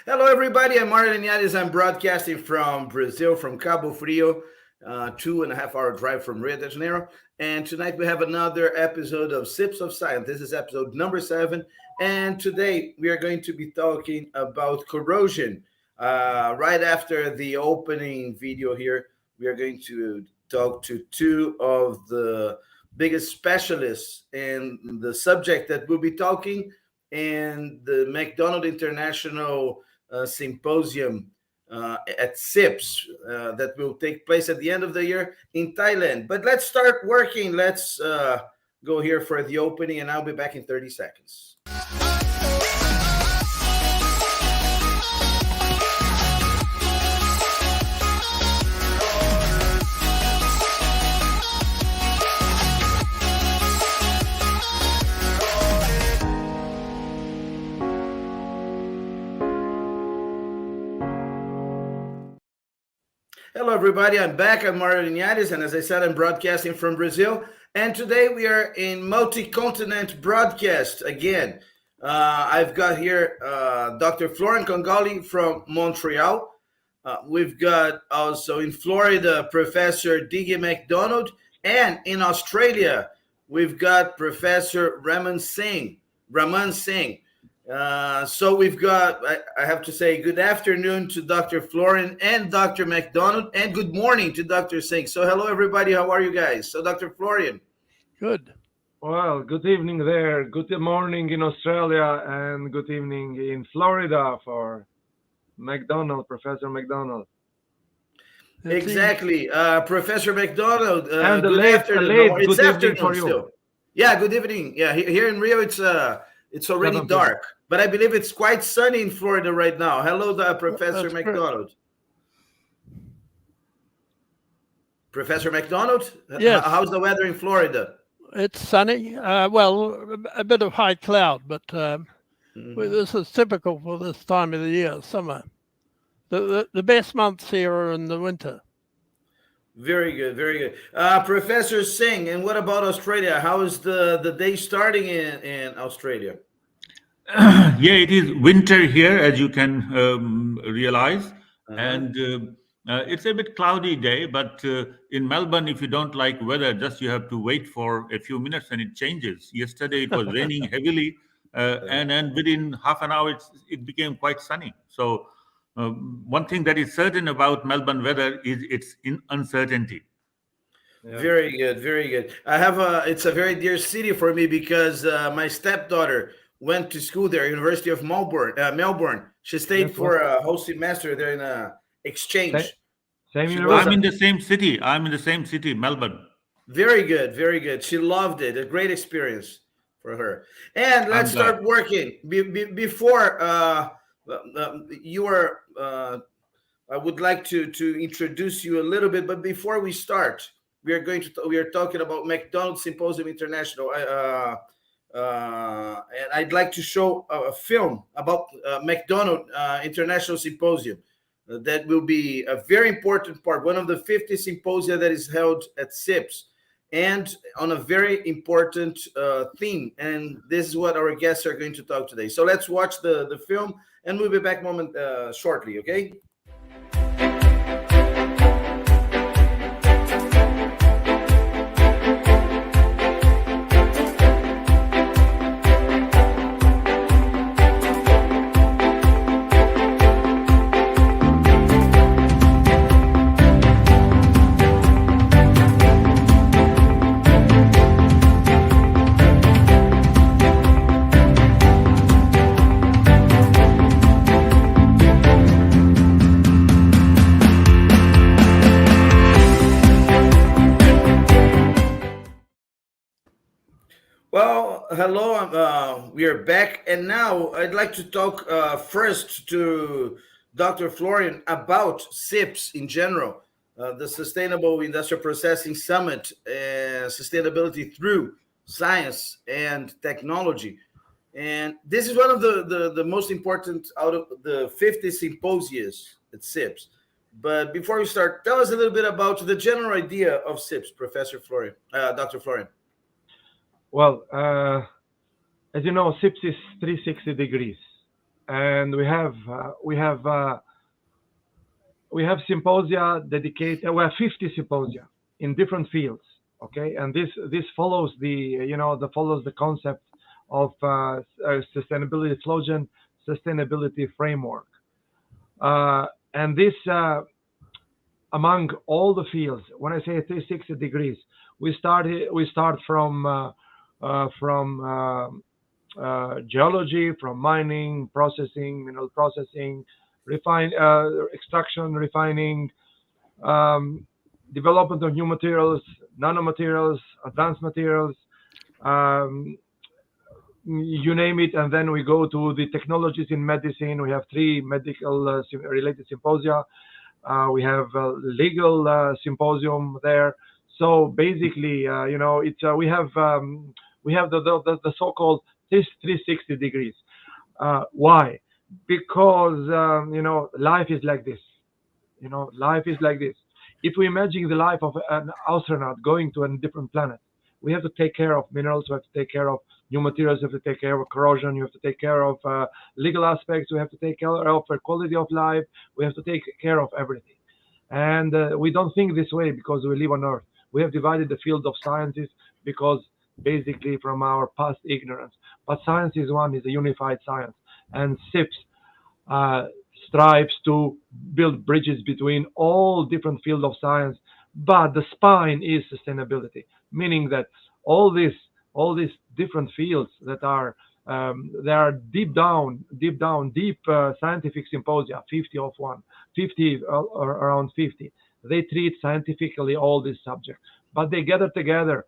Hello, everybody. I'm Marlon Linhares. I'm broadcasting from Brazil, from Cabo Frio, 2.5 hour drive from Rio de Janeiro. And tonight we have another episode of SIPS of Science. This is episode number 7. And today we are going to be talking about corrosion. Right after the opening video here, we are going to talk to two of the biggest specialists in the subject that we'll be talking in the MacDonald International Symposium at SIPS that will take place at the end of the year in Thailand. But let's start working. Let's go here for the opening, and I'll be back in 30 seconds. Hello, everybody. I'm back. I'm Mario Linhares, and as I said, I'm broadcasting from Brazil. And today we are in multi-continent broadcast again. I've got here Dr. Florian Kongoli from Montreal. We've got also in Florida, Professor Digby MacDonald. And in Australia, we've got Professor Raman Singh. So we've got, I have to say, good afternoon to Dr. Florian and Dr. MacDonald, and good morning to Dr. Singh. So hello, everybody. How are you guys? So Dr. Florian. Good. Well, good evening there. Good morning in Australia and good evening in Florida for MacDonald, Professor MacDonald. Exactly. Professor MacDonald, and good afternoon. It's afternoon for you. Still. Yeah, good evening. Yeah, here in Rio, it's already dark, but I believe it's quite sunny in Florida right now. Hello, Professor MacDonald. Professor MacDonald? Yes. How's the weather in Florida? It's sunny. Well, a bit of high cloud, but this is typical for this time of the year, summer. The best months here are in the winter. Very good, very good. Professor Singh, and what about Australia? How is the day starting in Australia? Yeah, it is winter here, as you can realize. And it's a bit cloudy day, but in Melbourne, if you don't like weather, just you have to wait for a few minutes and it changes. Yesterday, it was raining heavily, and then within half an hour, it became quite sunny. So one thing that is certain about Melbourne weather is its uncertainty. Yeah. Very good, very good. It's a very dear city for me because my stepdaughter went to school there, University of Melbourne. She stayed for a whole semester there in a exchange. I'm in the same city, Melbourne. Very good, very good. She loved it. A great experience for her. And let's start working. Before I would like to introduce you a little bit, but before we start, we are talking about MacDonald Symposium International, and I'd like to show a film about MacDonald International Symposium. That will be a very important part, one of the 50 symposia that is held at SIPS, and on a very important theme. And this is what our guests are going to talk today. So let's watch the film, and we'll be back shortly, okay? Well, hello, we are back, and now I'd like to talk first to Dr. Florian about SIPS in general, the Sustainable Industrial Processing Summit, sustainability through science and technology. And this is one of the most important out of the 50 symposias at SIPS. But before we start, tell us a little bit about the general idea of SIPS, Professor Florian, Dr. Florian. Well, as you know, SIPS is 360 degrees. and we have symposia dedicated. We have 50 symposia in different fields. Okay, and this follows the concept of sustainability Flogen sustainability framework, and this among all the fields. When I say 360 degrees, we start from geology, from mining, processing, mineral processing, extraction, refining, um, development of new materials, nanomaterials, advanced materials, um, you name it, and then we go to the technologies in medicine. We have 3 medical related symposia. We have legal symposium there. So basically, it's we have the so-called 360 degrees. Why? Because life is like this. Life is like this. If we imagine the life of an astronaut going to a different planet, we have to take care of minerals, we have to take care of new materials, we have to take care of corrosion, you have to take care of legal aspects, we have to take care of quality of life, we have to take care of everything. And we don't think this way because we live on Earth. We have divided the field of sciences because basically from our past ignorance. But science is a unified science. And SIPS strives to build bridges between all different fields of science, but the spine is sustainability, meaning that all these different fields that are they are deep scientific symposia, 50 of one, 50 or around 50. They treat scientifically all these subjects, but they gather together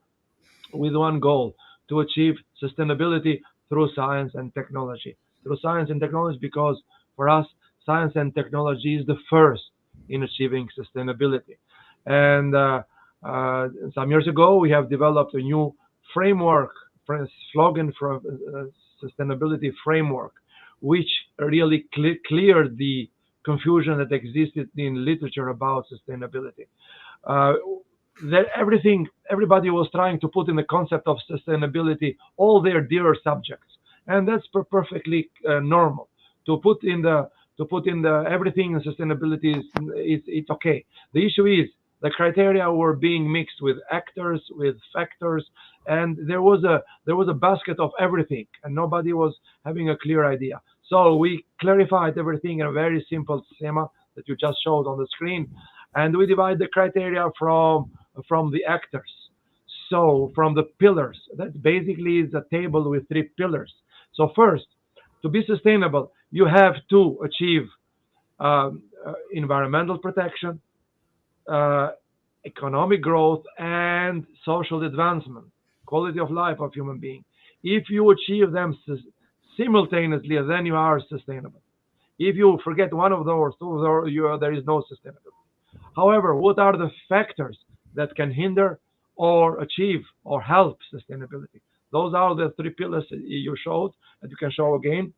with one goal: to achieve sustainability through science and technology. Through science and technology, because for us, science and technology is the first in achieving sustainability. And some years ago, we have developed a new framework, Flogen for sustainability framework, which really cleared the confusion that existed in literature about sustainability. That everybody was trying to put in the concept of sustainability all their dear subjects, and that's perfectly normal. To put in the everything in sustainability it's okay. The issue is the criteria were being mixed with actors, with factors, and there was a basket of everything, and nobody was having a clear idea. So we clarified everything in a very simple schema that you just showed on the screen, and we divide the criteria from the actors. So from the pillars, that basically is a table with 3 pillars. So first, to be sustainable, you have to achieve environmental protection, economic growth, and social advancement, quality of life of human being. If you achieve them simultaneously, then you are sustainable. If you forget one of those, there is no sustainability. However, what are the factors that can hinder or achieve or help sustainability? Those are the 3 pillars that you showed, and you can show again.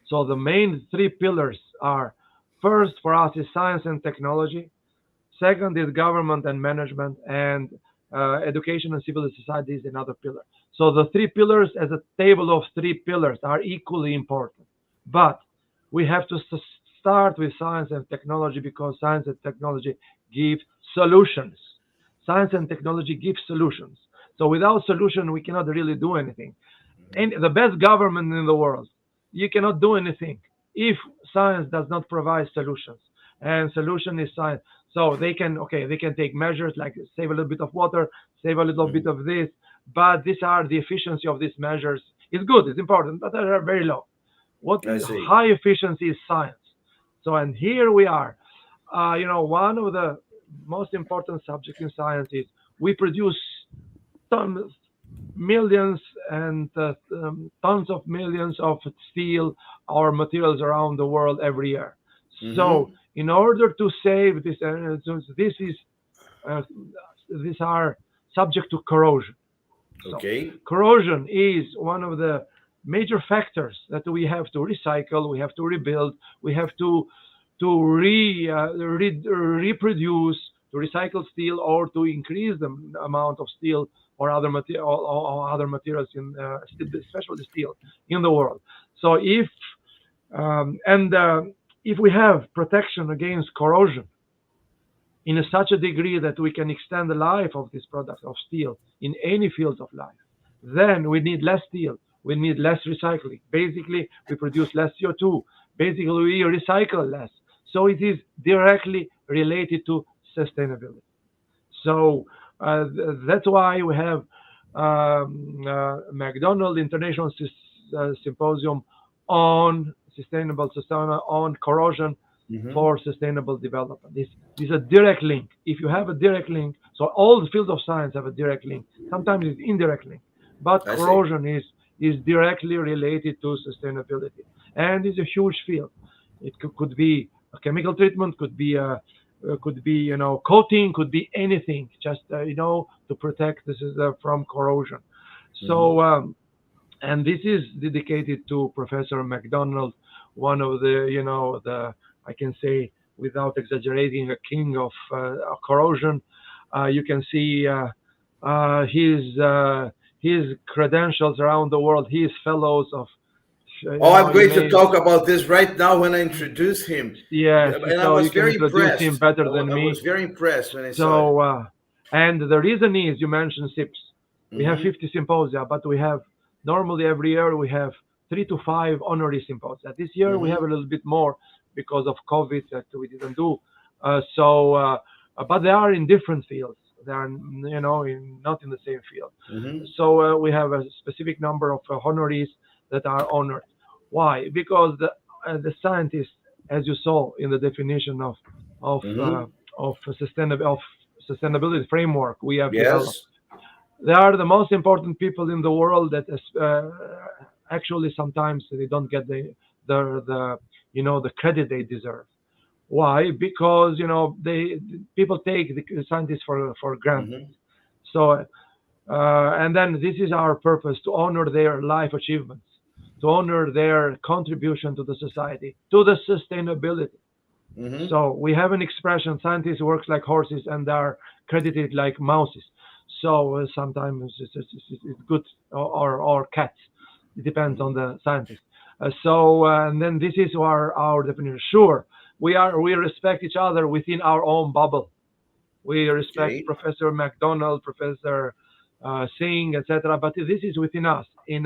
So the main 3 pillars are: first for us is science and technology, second is government and management, and education and civil society is another pillar. So the 3 pillars as a table of 3 pillars are equally important. But we have to start with science and technology because science and technology give solutions. Science and technology give solutions. So without solution, we cannot really do anything. And the best government in the world, you cannot do anything if science does not provide solutions. And solution is science. So they can take measures like save a little bit of water, save a little bit of this, but these are the efficiency of these measures. It's good, it's important, but they are very low. What is high efficiency is science. So, and here we are. One of the most important subjects in science is we produce millions and tons of millions of steel or materials around the world every year. So in order to save this, these are subject to corrosion. Okay. So corrosion is one of the major factors that we have to recycle, we have to rebuild, we have to reproduce, to recycle steel, or to increase the amount of steel or other materials in especially steel in the world. So if And if we have protection against corrosion in such a degree that we can extend the life of this product of steel in any field of life, then we need less steel, we need less recycling. Basically, we produce less CO2. Basically, we recycle less. So it is directly related to sustainability. So that's why we have MacDonald International Symposium on on corrosion for sustainable development. This is a direct link. If you have a direct link, so all the fields of science have a direct link. Sometimes it's indirect link, but corrosion is directly related to sustainability, and it's a huge field. It could be a chemical treatment, could be coating, could be anything, just to protect this is from corrosion. So and this is dedicated to Professor MacDonald, one of the I can say without exaggerating, a king of corrosion. You can see his credentials around the world. He is fellows of. I'm going to talk about this right now when I introduce him. Yes, and so I was you can very introduce impressed. him better than me. I was very impressed when I saw it. And the reason is, you mentioned SIPS. We have 50 symposia, but we have normally every year we have 3 to 5 honorary symposia. This year we have a little bit more because of COVID that we didn't do. But they are in different fields. They are, not in the same field. So we have a specific number of honorees that are honored. Why? Because the scientists, as you saw in the definition of sustainability framework we have developed, they are the most important people in the world that actually sometimes they don't get the credit they deserve. Why? Because people take the scientists for granted. So and then this is our purpose, to honor their life achievements, to honor their contribution to the society, to the sustainability. So we have an expression: scientists works like horses and are credited like mouses. So sometimes it's good, or cats. It depends on the scientist. And then this is our definition. Sure, we respect each other within our own bubble. We respect Professor MacDonald, Professor Singh, etc. But this is within us. In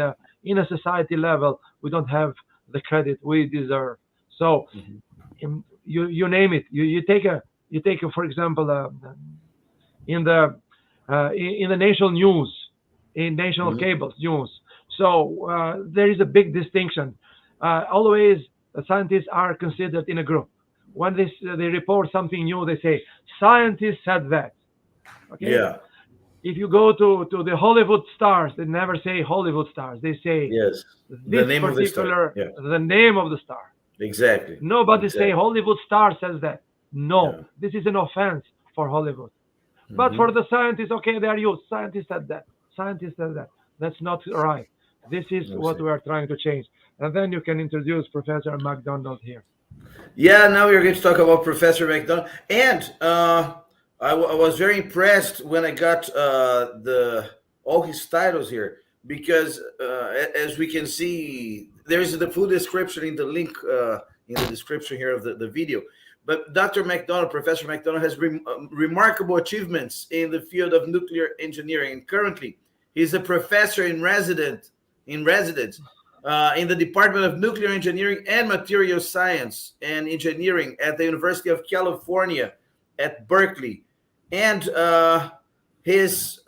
a society level, we don't have the credit we deserve. So you name it. You take for example in the national news, in national cables news. So there is a big distinction. Always scientists are considered in a group. When they report something new, they say scientists said that. Okay. Yeah. If you go to the Hollywood stars, they never say Hollywood stars. They say the name of the star. The name of the star. Exactly. Nobody say Hollywood star says that. No, this is an offense for Hollywood. But for the scientists, okay, they are used. Scientists said that. Scientists said that. That's not right. This is what we are trying to change. And then you can introduce Professor MacDonald here. Yeah, now we're going to talk about Professor MacDonald. And I was very impressed when I got all his titles here, because as we can see, there's the full description in the link in the description here of the video. But Dr. MacDonald, Professor MacDonald, has remarkable achievements in the field of nuclear engineering. And currently, he's a professor in residence in the Department of Nuclear Engineering and Material Science and Engineering at the University of California at Berkeley. And his,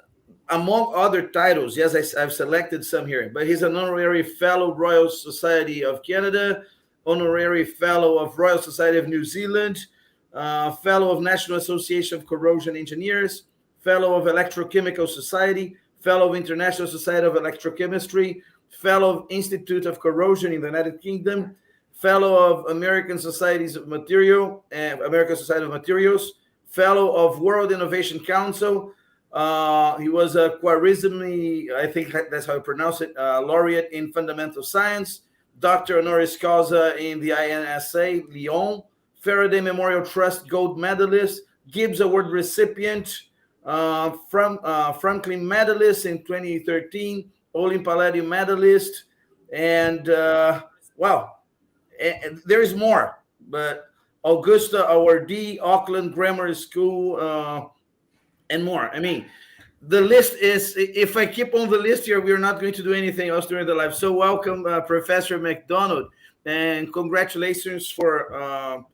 among other titles, yes, I've selected some here, but he's an honorary fellow Royal Society of Canada, honorary fellow of Royal Society of New Zealand, fellow of National Association of Corrosion Engineers, fellow of Electrochemical Society, fellow of International Society of Electrochemistry, fellow of Institute of Corrosion in the United Kingdom, fellow of American Societies of Material and American Society of Materials, fellow of World Innovation Council. He was a Quarism, I think that's how you pronounce it, laureate in fundamental science, Doctor honoris causa in the INSA, Lyon, Faraday Memorial Trust gold medalist, Gibbs Award recipient, Franklin medalist in 2013, Olin Palladium medalist, and wow, And there is more, but Augusta, our D, Auckland Grammar School, and more. I mean, the list is, if I keep on the list here, we're not going to do anything else during the live. So welcome, Professor MacDonald, and congratulations for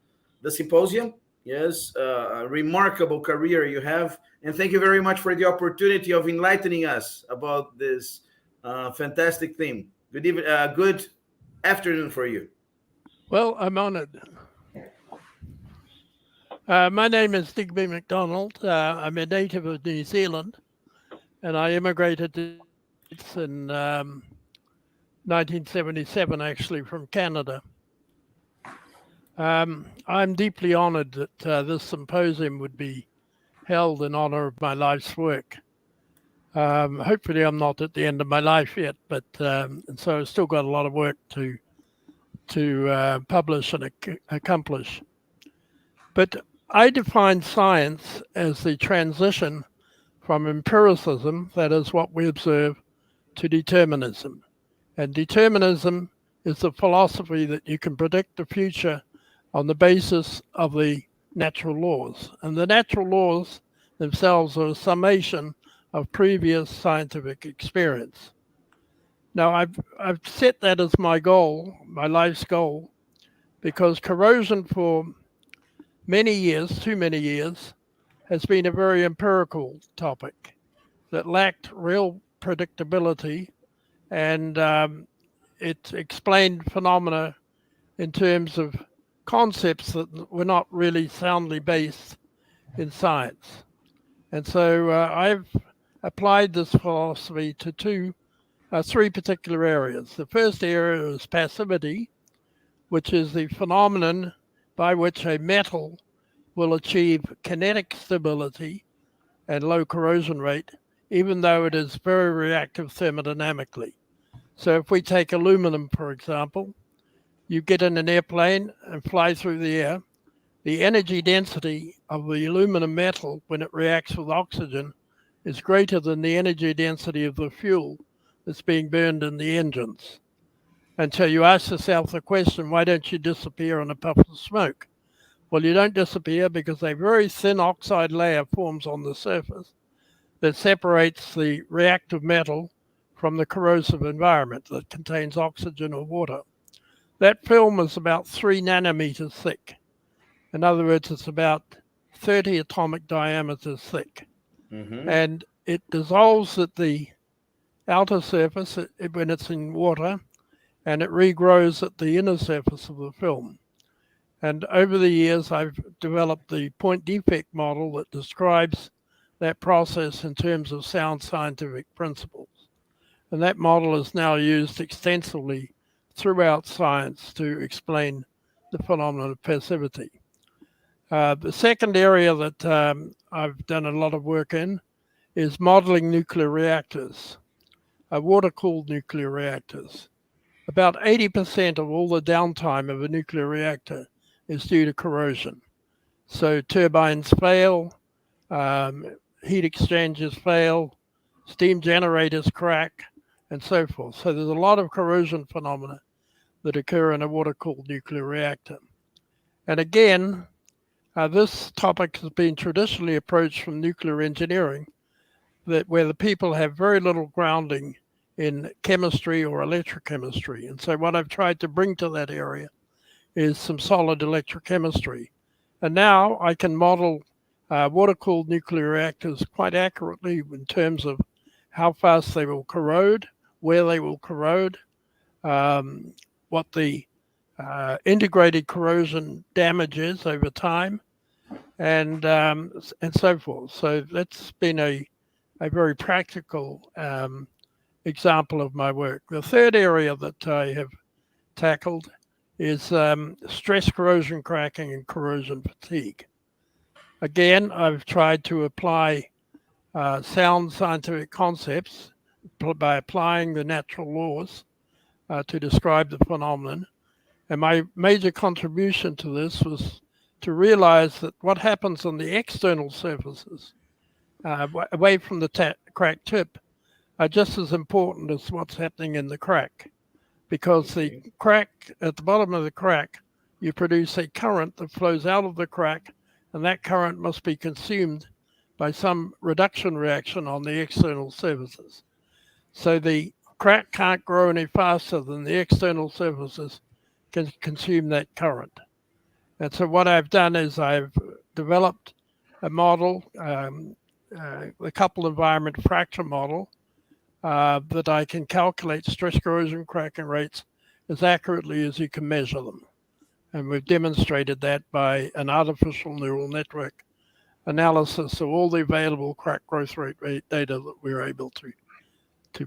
the symposium. Yes, a remarkable career you have. And thank you very much for the opportunity of enlightening us about this fantastic theme. Good evening, good afternoon for you. Well, I'm honored. My name is Digby MacDonald. I'm a native of New Zealand, and I immigrated to the States in 1977, actually, from Canada. I'm deeply honored that this symposium would be held in honor of my life's work. Hopefully I'm not at the end of my life yet, but and so I've still got a lot of work to publish and accomplish. But I define science as the transition from empiricism, that is what we observe, to determinism. And determinism is the philosophy that you can predict the future on the basis of the natural laws. And the natural laws themselves are a summation of previous scientific experience. Now, I've set that as my goal, my life's goal, because corrosion for many years, too many years, has been a very empirical topic that lacked real predictability, and it explained phenomena in terms of concepts that were not really soundly based in science. And so I've applied this philosophy to three particular areas. The first area is passivity, which is the phenomenon by which a metal will achieve kinetic stability and low corrosion rate, even though it is very reactive thermodynamically. So if we take aluminum, for example, you get in an airplane and fly through the air, the energy density of the aluminum metal when it reacts with oxygen is greater than the energy density of the fuel that's being burned in the engines. And so you ask yourself the question, why don't you disappear in a puff of smoke? Well, you don't disappear because a very thin oxide layer forms on the surface that separates the reactive metal from the corrosive environment that contains oxygen or water. That film is about 3 nanometers thick. In other words, it's about 30 atomic diameters thick. Mm-hmm. And it dissolves at the outer surface when it's in water, and it regrows at the inner surface of the film. And over the years, I've developed the point defect model that describes that process in terms of sound scientific principles. And that model is now used extensively throughout science to explain the phenomenon of passivity. The second area that I've done a lot of work in is modeling nuclear reactors, water-cooled nuclear reactors. About 80% of all the downtime of a nuclear reactor is due to corrosion. So turbines fail, heat exchangers fail, steam generators crack, and so forth. So there's a lot of corrosion phenomena that occur in a water-cooled nuclear reactor. And again, this topic has been traditionally approached from nuclear engineering, where the people have very little grounding in chemistry or electrochemistry. And so what I've tried to bring to that area is some solid electrochemistry. And now I can model water-cooled nuclear reactors quite accurately in terms of how fast they will corrode, where they will corrode, what the integrated corrosion damage is over time, and so forth. So that's been a very practical example of my work. The third area that I have tackled is stress corrosion cracking and corrosion fatigue. Again, I've tried to apply sound scientific concepts by applying the natural laws to describe the phenomenon. And my major contribution to this was to realize that what happens on the external surfaces, away from the crack tip, are just as important as what's happening in the crack. because the crack at the bottom of the crack, you produce a current that flows out of the crack, and that current must be consumed by some reduction reaction on the external surfaces. So the crack can't grow any faster than the external surfaces can consume that current. And so what I've done is I've developed a model, the coupled environment fracture model, that I can calculate stress corrosion cracking rates as accurately as you can measure them. And we've demonstrated that by an artificial neural network analysis of all the available crack growth rate data that we're able to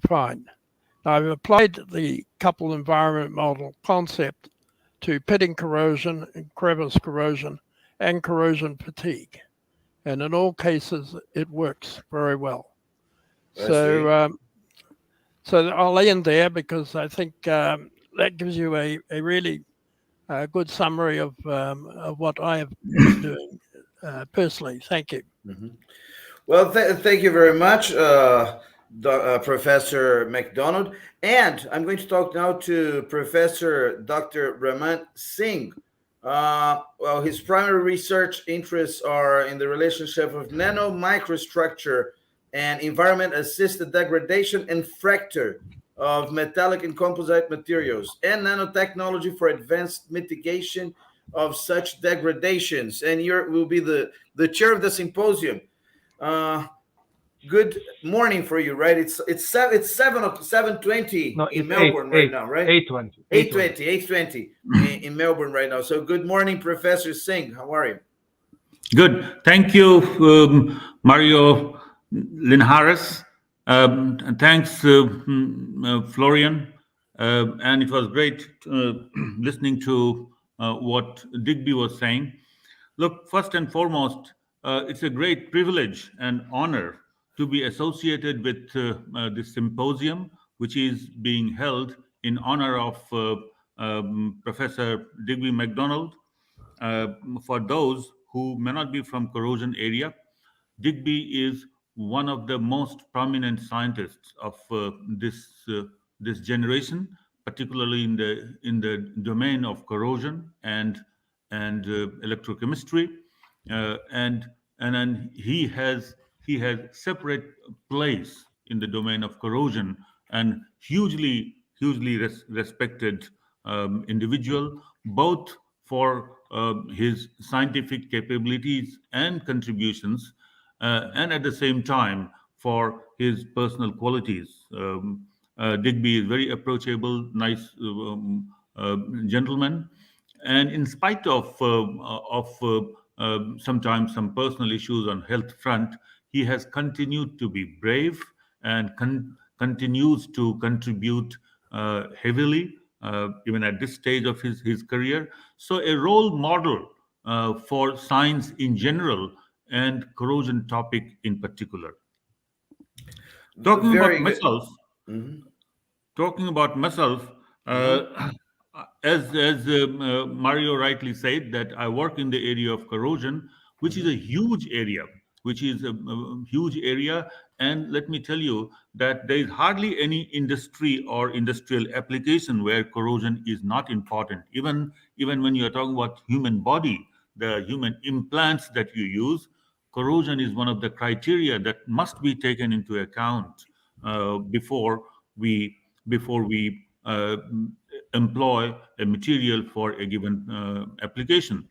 find. Now, I've applied the coupled environment model concept to pitting corrosion and crevice corrosion and corrosion fatigue. And in all cases, it works very well. So I'll end there because I think that gives you a really good summary of what I have been doing personally. Thank you. Mm-hmm. Well, thank you very much, Professor MacDonald. And I'm going to talk now to Professor Dr. Raman Singh. Well, his primary research interests are in the relationship of nano microstructure and environment-assisted degradation and fracture of metallic and composite materials, and nanotechnology for advanced mitigation of such degradations. And you will be the chair of the symposium. Good morning for you, right? It's 7:20 in Melbourne right now, right? 8:20 in Melbourne right now. So good morning, Professor Singh. How are you? Good. Thank you, Mario Linhares. Thanks, Florian. And it was great listening to what Digby was saying. Look, first and foremost, it's a great privilege and honor to be associated with this symposium, which is being held in honor of Professor Digby MacDonald. For those who may not be from Corrosion area, Digby is one of the most prominent scientists of this generation, particularly in the domain of corrosion and electrochemistry, and then he has separate place in the domain of corrosion, and hugely respected individual, both for his scientific capabilities and contributions, and at the same time for his personal qualities. Digby is very approachable, nice gentleman, and in spite of sometimes some personal issues on health front, he has continued to be brave and continues to contribute heavily, even at this stage of his career. So a role model for science in general and corrosion topic in particular. Talking about myself, as Mario rightly said, that I work in the area of corrosion, which is a huge area, and let me tell you that there is hardly any industry or industrial application where corrosion is not important. Even when you are talking about human body, the human implants that you use, corrosion is one of the criteria that must be taken into account before we employ a material for a given application.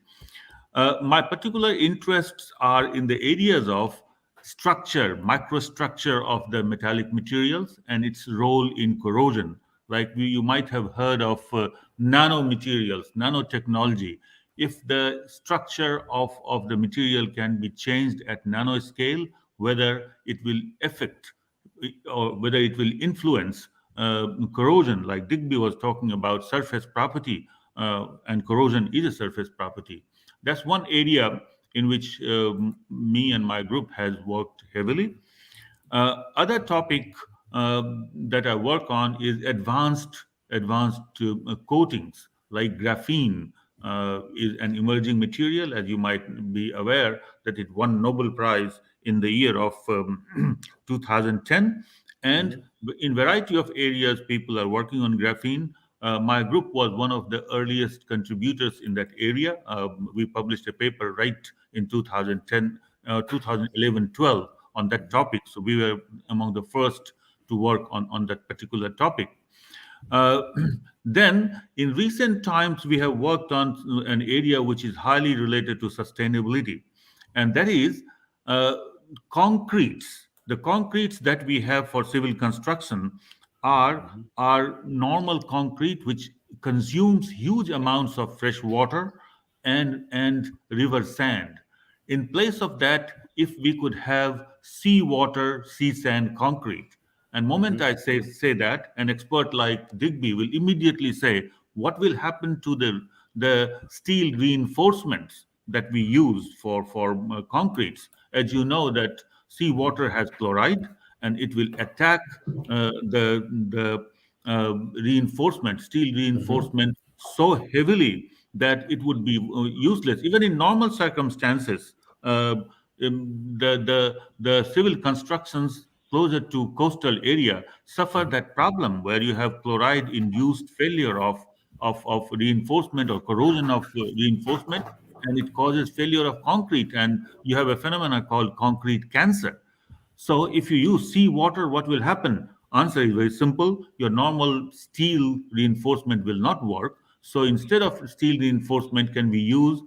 My particular interests are in the areas of structure, microstructure of the metallic materials and its role in corrosion. Like you might have heard of nanomaterials, nanotechnology. If the structure of the material can be changed at nanoscale, whether it will affect or whether it will influence corrosion, like Digby was talking about surface property, and corrosion is a surface property. That's one area in which me and my group has worked heavily. Other topic that I work on is advanced coatings, like graphene is an emerging material, as you might be aware that it won Nobel Prize in the year of 2010. And in variety of areas, people are working on graphene. My group was one of the earliest contributors in that area. We published a paper right in 2010, 2011-12 on that topic. So we were among the first to work on that particular topic. Uh, then, in recent times, we have worked on an area which is highly related to sustainability, and that is uh, concretes. The concretes that we have for civil construction are Mhm. normal concrete which consumes huge amounts of fresh water and river sand. In place of that, if we could have seawater, sea sand concrete, and moment Mhm. I say that, an expert like Digby will immediately say, what will happen to the steel reinforcements that we use for concretes? As you know, that seawater has chloride, and it will attack the steel Mhm. reinforcement, so heavily that it would be useless. Even in normal circumstances, the civil constructions closer to coastal area suffer Mhm. that problem where you have chloride induced failure of reinforcement or corrosion of reinforcement, and it causes failure of concrete, and you have a phenomena called concrete cancer. So if you use seawater, what will happen? Answer is very simple. Your normal steel reinforcement will not work. So instead of steel reinforcement, can we use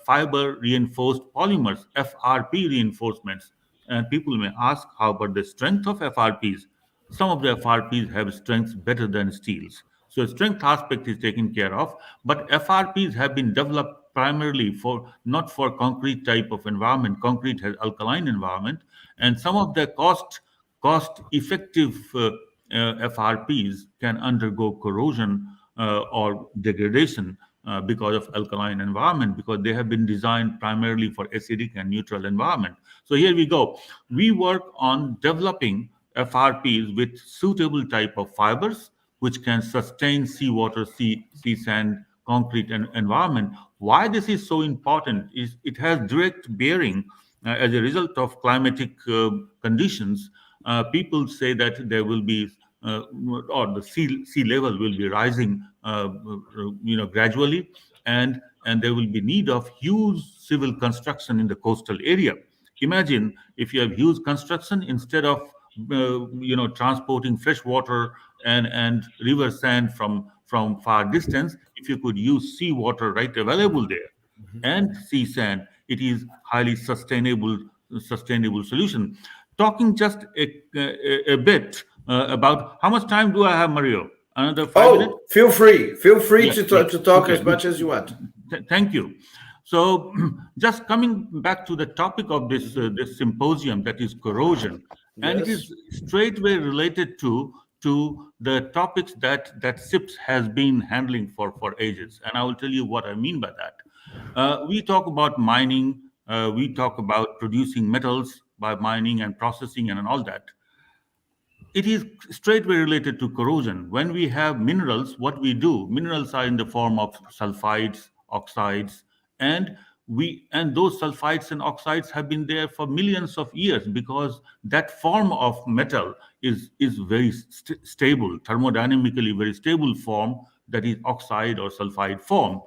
fiber reinforced polymers, FRP reinforcements? And people may ask, how about the strength of FRPs? Some of the FRPs have strengths better than steels. So strength aspect is taken care of, but FRPs have been developed primarily for not for concrete type of environment. Concrete has alkaline environment, and some of the cost effective FRPs can undergo corrosion or degradation because of alkaline environment, because they have been designed primarily for acidic and neutral environment. So here we go. We work on developing FRPs with suitable type of fibers which can sustain seawater, sea sand, concrete and environment. Why this is so important is it has direct bearing as a result of climatic conditions. People say that there will be or the sea level will be rising, gradually, and there will be need of huge civil construction in the coastal area. Imagine if you have huge construction, instead of transporting fresh water and river sand from far distance, if you could use seawater right available there Mhm. and sea sand, it is highly sustainable solution. Talking just a bit about how much time do I have, Mario? Another 5 minutes? Oh, feel free. Feel free Yeah, yeah. to talk Okay, as good. much as you want. Thank you. So, just coming back to the topic of Mhm. this symposium, that is corrosion, and it Yes. is straightway related to the topics that SIPS has been handling for ages, and I will tell you what I mean by that. We talk about mining, we talk about producing metals by mining and processing and all that. It is straightway related to corrosion. When we have minerals, what we do, minerals are in the form of sulfides, oxides, and those sulfides and oxides have been there for millions of years, because that form of metal is very stable, thermodynamically very stable form, that is oxide or sulfide form.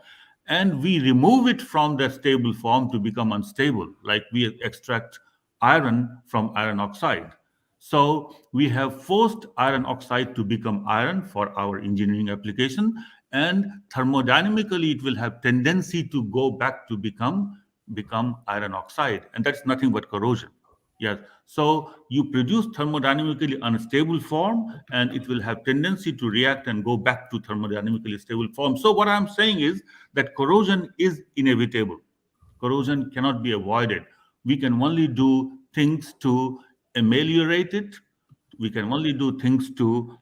And we remove it from that stable form to become unstable, like we extract iron from iron oxide. So we have forced iron oxide to become iron for our engineering application, and thermodynamically it will have tendency to go back to become iron oxide, and that's nothing but corrosion. Yes. So you produce thermodynamically unstable form, and it will have tendency to react and go back to thermodynamically stable form. So what I'm saying is that corrosion is inevitable. Corrosion cannot be avoided. We can only do things to ameliorate it. We can only do things to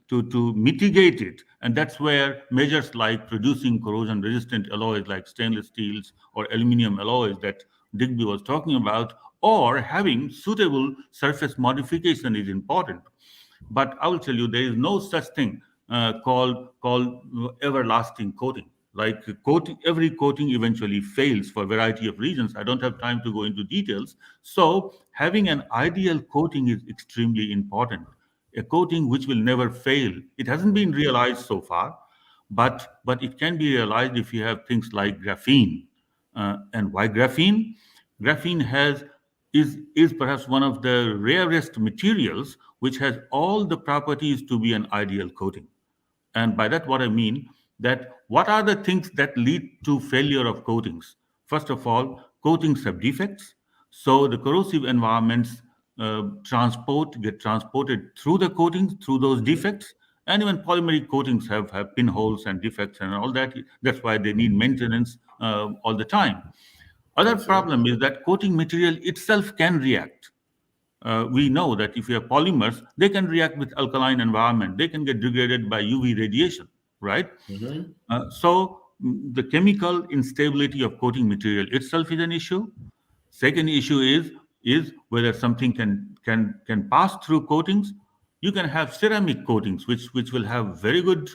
mitigate it. And that's where measures like producing corrosion resistant alloys like stainless steels or aluminum alloys that Digby was talking about, or having suitable surface modification is important. But I will tell you, there is no such thing called everlasting coating. Like coating, every coating eventually fails for a variety of reasons. I don't have time to go into details. So having an ideal coating is extremely important. A coating which will never fail. It hasn't been realized so far, but it can be realized if you have things like graphene. And why graphene? Graphene is perhaps one of the rarest materials which has all the properties to be an ideal coating. And by that, what I mean that what are the things that lead to failure of coatings? First of all, coatings have defects. So the corrosive environments get transported through the coatings, through those defects. And even polymeric coatings have pinholes and defects and all that. That's why they need maintenance all the time. Other Absolutely. problem is that coating material itself can react. We know that if you have polymers, they can react with alkaline environment. They can get degraded by UV radiation, right? Mm-hmm. So the chemical instability of coating material itself is an issue. Second issue is whether something can pass through coatings. You can have ceramic coatings which will have very good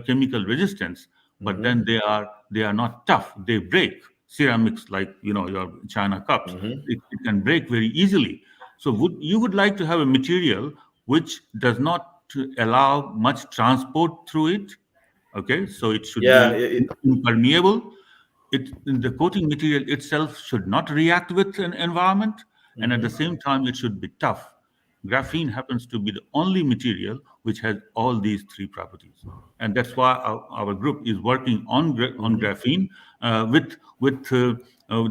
chemical resistance, but then they are not tough. They break. Ceramics like your china cups, it can break very easily. So you would like to have a material which does not allow much transport through it. Okay, so it should Yeah. be impermeable. The coating material itself should not react with an environment, and at the same time, it should be tough. Graphene happens to be the only material which has all these three properties, and that's why our group is working on graphene with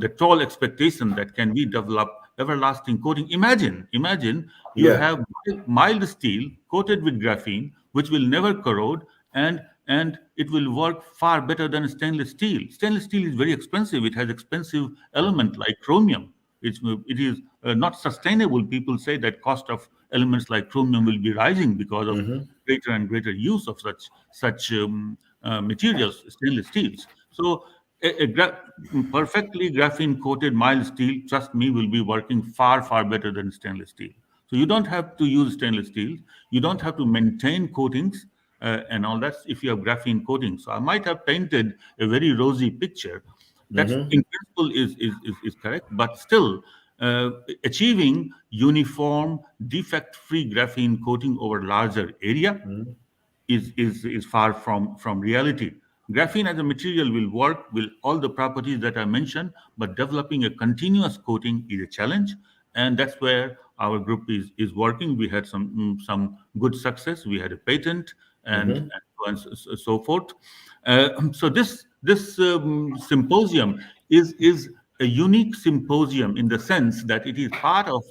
the tall expectation that can we develop everlasting coating. Imagine you Yeah. have mild steel coated with graphene, which will never corrode, and it will work far better than stainless steel. Stainless steel is very expensive. It has expensive element like chromium. It is not sustainable. People say that cost of elements like chromium will be rising because of greater and greater use of such materials, stainless steels. So perfectly graphene coated mild steel, trust me, will be working far better than stainless steel. So you don't have to use stainless steel. You don't have to maintain coatings and all that if you have graphene coating. So I might have painted a very rosy picture. That's in principle is correct, but still achieving uniform defect-free graphene coating over larger area is far from reality. Graphene as a material will work with all the properties that I mentioned, but developing a continuous coating is a challenge, and that's where our group is working. We had some good success. We had a patent and so forth. So this symposium is a unique symposium in the sense that it is part of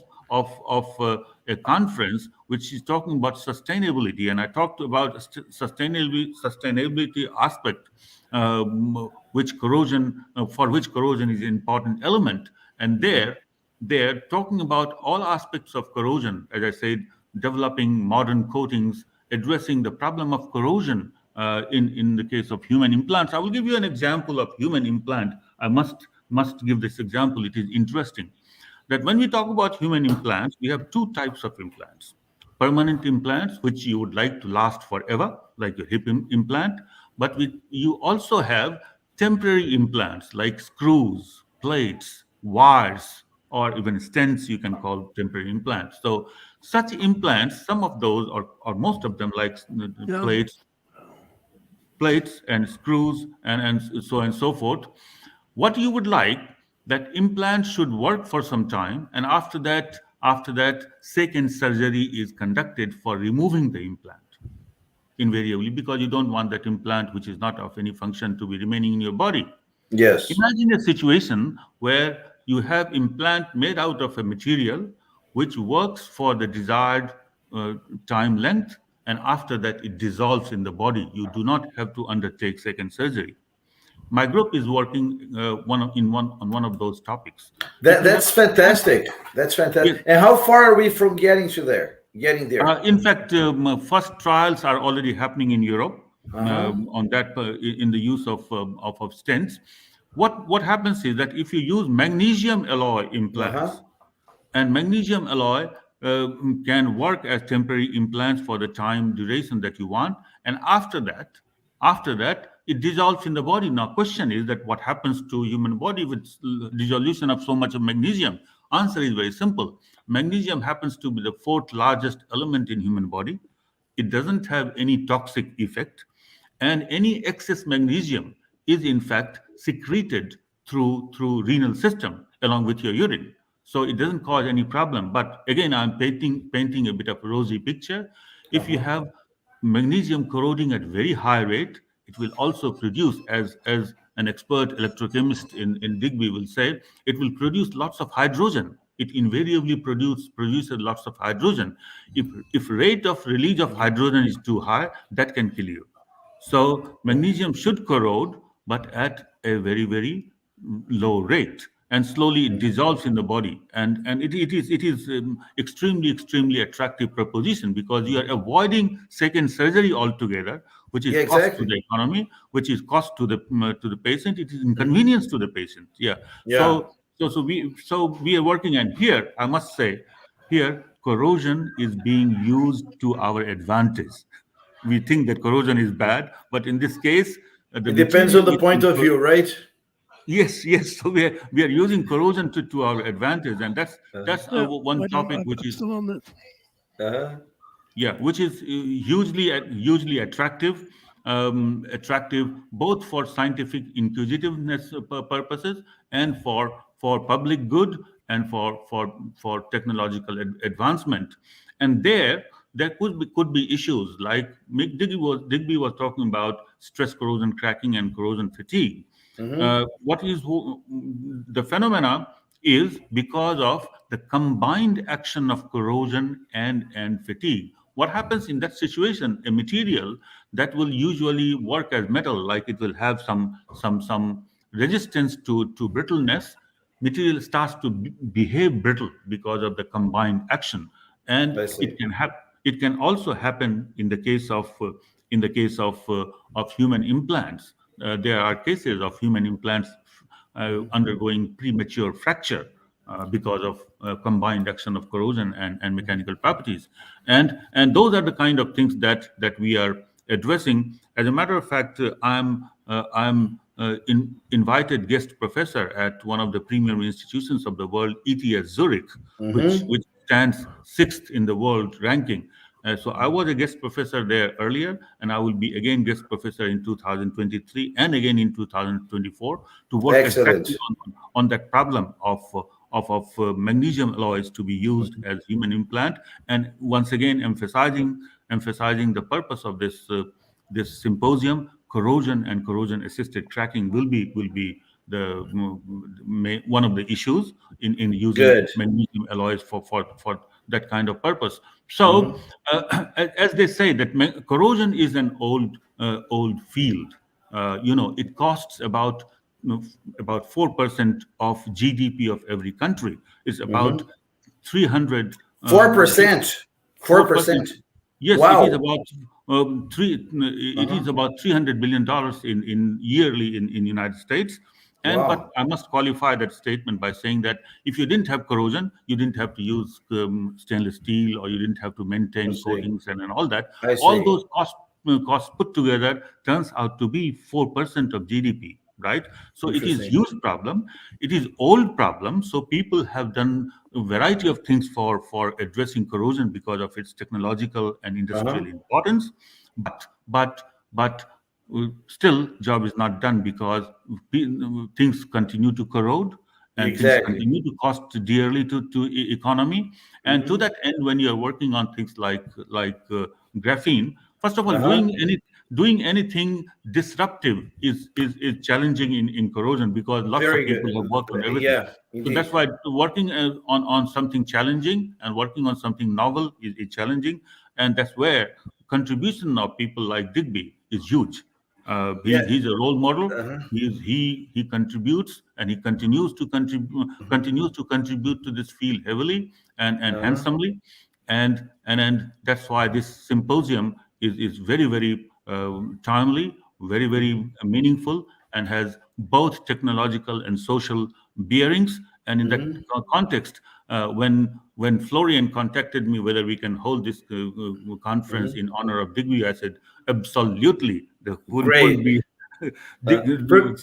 a conference which is talking about sustainability, and I talked about sustainability aspect, which corrosion for which corrosion is an important element, and they're talking about all aspects of corrosion. As I said, developing modern coatings, addressing the problem of corrosion in the case of human implants. I will give you an example of human implant. I must give this example. It is interesting that when we talk about human implants, we have two types of implants. Permanent implants, which you would like to last forever, like your hip implant, but you also have temporary implants like screws, plates, wires, or even stents you can call temporary implants. So such implants, some of those or most of them, like Yeah. plates and screws and so forth, what you would like that implant should work for some time, and after that second surgery is conducted for removing the implant invariably, because you don't want that implant which is not of any function to be remaining in your body. Yes. Imagine a situation where you have implant made out of a material which works for the desired time length, and after that it dissolves in the body. You do not have to undertake second surgery. My group is working on one of those topics. If you have, That's fantastic. That's yes, fantastic. And how far are we from getting to there? Getting there. in fact, first trials are already happening in Europe Uh-huh. on that in the use of stents. What happens is that if you use magnesium alloy Uh-huh. implants, and magnesium alloy can work as temporary implants for the time duration that you want, and after that it dissolves in the body. Now question is that what happens to human body with dissolution of so much of magnesium? Answer is very simple. Magnesium happens to be the fourth largest element in human body. It doesn't have any toxic effect, and any excess magnesium is in fact secreted through renal system along with your urine. So it doesn't cause any problem. But again, I'm painting a bit of a rosy picture. If you have magnesium corroding at very high rate, it will also produce, as an expert electrochemist in Digby will say, it will produce lots of hydrogen. It invariably produces lots of hydrogen. If rate of release of hydrogen is too high, that can kill you. So magnesium should corrode, but at a very, very low rate, and slowly it dissolves in the body. And it is extremely attractive proposition, because you are avoiding second surgery altogether, which is Yeah, cost to exactly. the economy, which is cost to the patient. It is inconvenience to the patient. Yeah. Yeah. So we are working, and here I must say, here corrosion is being used to our advantage. We think that corrosion is bad, but in this case, the It depends on material the which point of view, right? yes. So we are using corrosion to our advantage, and that's Yeah, one wait, topic which I'm is, still on this. Uh-huh. yeah, which is hugely attractive both for scientific inquisitiveness purposes, and for public good, and for technological advancement. And there could be issues like Digby was talking about stress corrosion cracking and corrosion fatigue. What is the phenomena is because of the combined action of corrosion and fatigue. What happens in that situation? A material that will usually work as metal, like it will have some resistance to brittleness, material starts to behave brittle because of the combined action. And I see. it can also happen in the case of human implants. There are cases of human implants undergoing premature fracture because of combined action of corrosion and mechanical properties. And those are the kind of things that we are addressing. As a matter of fact, I'm invited guest professor at one of the premier institutions of the world, ETS Zurich, which stands sixth in the world ranking. So I was a guest professor there earlier, and I will be again guest professor in 2023 and again in 2024 to work exactly Excellent. on that problem of magnesium alloys to be used as human implant. And once again, emphasizing the purpose of this symposium. Corrosion and corrosion assisted cracking will be the one of the issues in using Good. magnesium alloys for that kind of purpose. So, as they say, that corrosion is an old field. It costs about 4% of GDP of every country. It's about 300 4%. 4%. 4%. Yes, it is Wow. about three. It is about $300 billion in yearly in United States. And but Wow. I must qualify that statement by saying that if you didn't have corrosion, you didn't have to use stainless steel, or you didn't have to I maintain see. coatings and all that. I All see. those costs put together turns out to be 4% of GDP, right? So it is Interesting. huge problem. It is old problem. So people have done a variety of things for addressing corrosion because of its technological and industrial importance. But still, job is not done because things continue to corrode, and things Exactly. continue to cost dearly to economy. And to that end, when you are working on things like graphene, first of all, doing anything disruptive is challenging in corrosion, because lots of Very people good. have worked on everything. Yeah, So that's indeed. why working on something challenging and working on something novel is challenging, and that's where contribution of people like Digby is huge. Yeah. He's a role model. Uh-huh. He contributes, and he continues to contribute to this field heavily and Uh-huh. handsomely. And that's why this symposium is very, very timely, very, very meaningful, and has both technological and social bearings. And in that context, when Florian contacted me whether we can hold this conference in honor of Digby, I said absolutely. There wouldn't Great. be Per-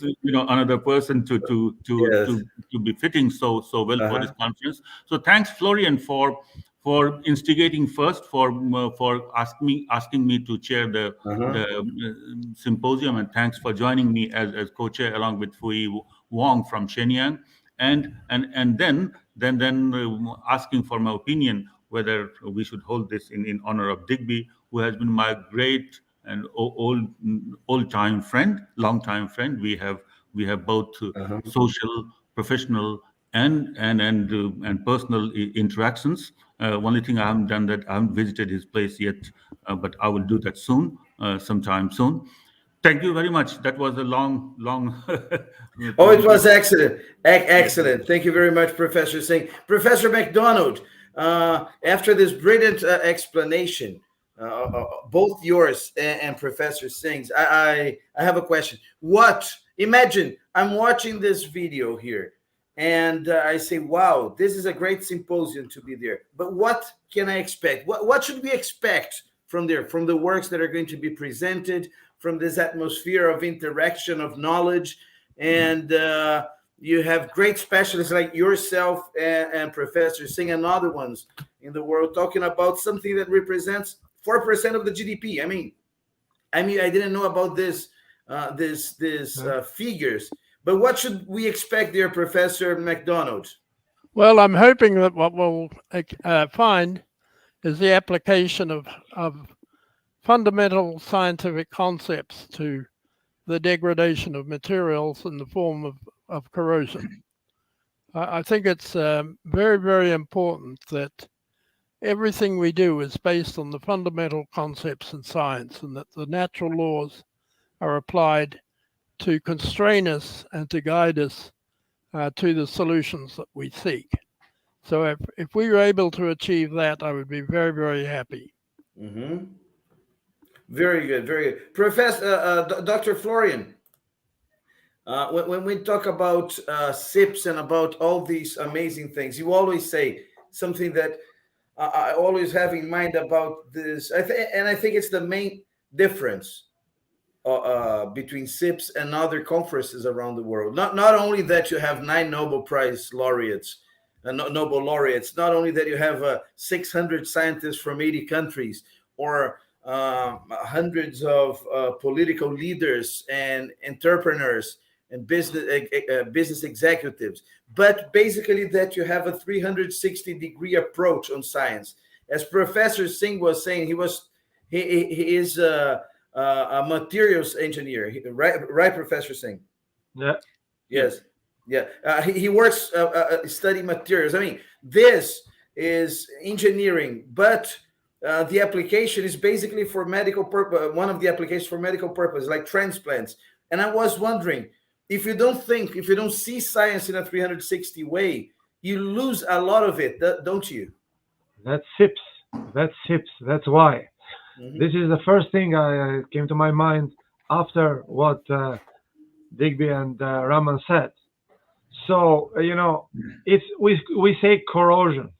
another person to yes. to to be fitting so well for Uh-huh. this conference. So thanks, Florian, for instigating first, for asking me to chair the symposium, and thanks for joining me as co-chair along with Fui Wong from Shenyang, and then asking for my opinion whether we should hold this in honor of Digby, who has been my great and long-time friend. We have both social, professional, and personal interactions. Only thing I haven't done that I haven't visited his place yet, but I will do that soon, sometime soon. Thank you very much. That was a long. Oh, it was excellent. Excellent. Thank you very much, Professor Singh. Professor MacDonald, after this brilliant explanation, both yours and Professor Singh's, I have a question. Imagine I'm watching this video here, and I say, wow, this is a great symposium to be there. But what can I expect? What should we expect from there, from the works that are going to be presented, from this atmosphere of interaction, of knowledge? And you have great specialists like yourself and Professor Singh and other ones in the world talking about something that represents 4% of the GDP. I mean, I didn't know about this figures. But what should we expect there, Professor MacDonald? Well, I'm hoping that what we'll find is the application of fundamental scientific concepts to the degradation of materials in the form of corrosion. I think it's very, very important that everything we do is based on the fundamental concepts in science, and that the natural laws are applied to constrain us and to guide us to the solutions that we seek. So if we were able to achieve that, I would be very, very happy. Mm-hmm. Very good, very good. Professor, Dr. Florian, when we talk about SIPS and about all these amazing things, you always say something that I always have in mind about this, and I think it's the main difference between SIPS and other conferences around the world. Not only that you have 9 Nobel Prize laureates, Nobel laureates, not only that you have 600 scientists from 80 countries, or hundreds of political leaders and entrepreneurs and business executives, but basically that you have a 360-degree approach on science. As Professor Singh was saying, he is a materials engineer, right, Professor Singh? Yeah. Yes. Yeah. He works study materials. I mean, this is engineering, but the application is basically for medical purpose. One of the applications for medical purpose, like transplants. And I was wondering, if you don't see science in a 360 way, you lose a lot of it, don't you? That's SIPS. That's why. Mm-hmm. This is the first thing I came to my mind after what Digby and Raman said. So it's we say corrosion,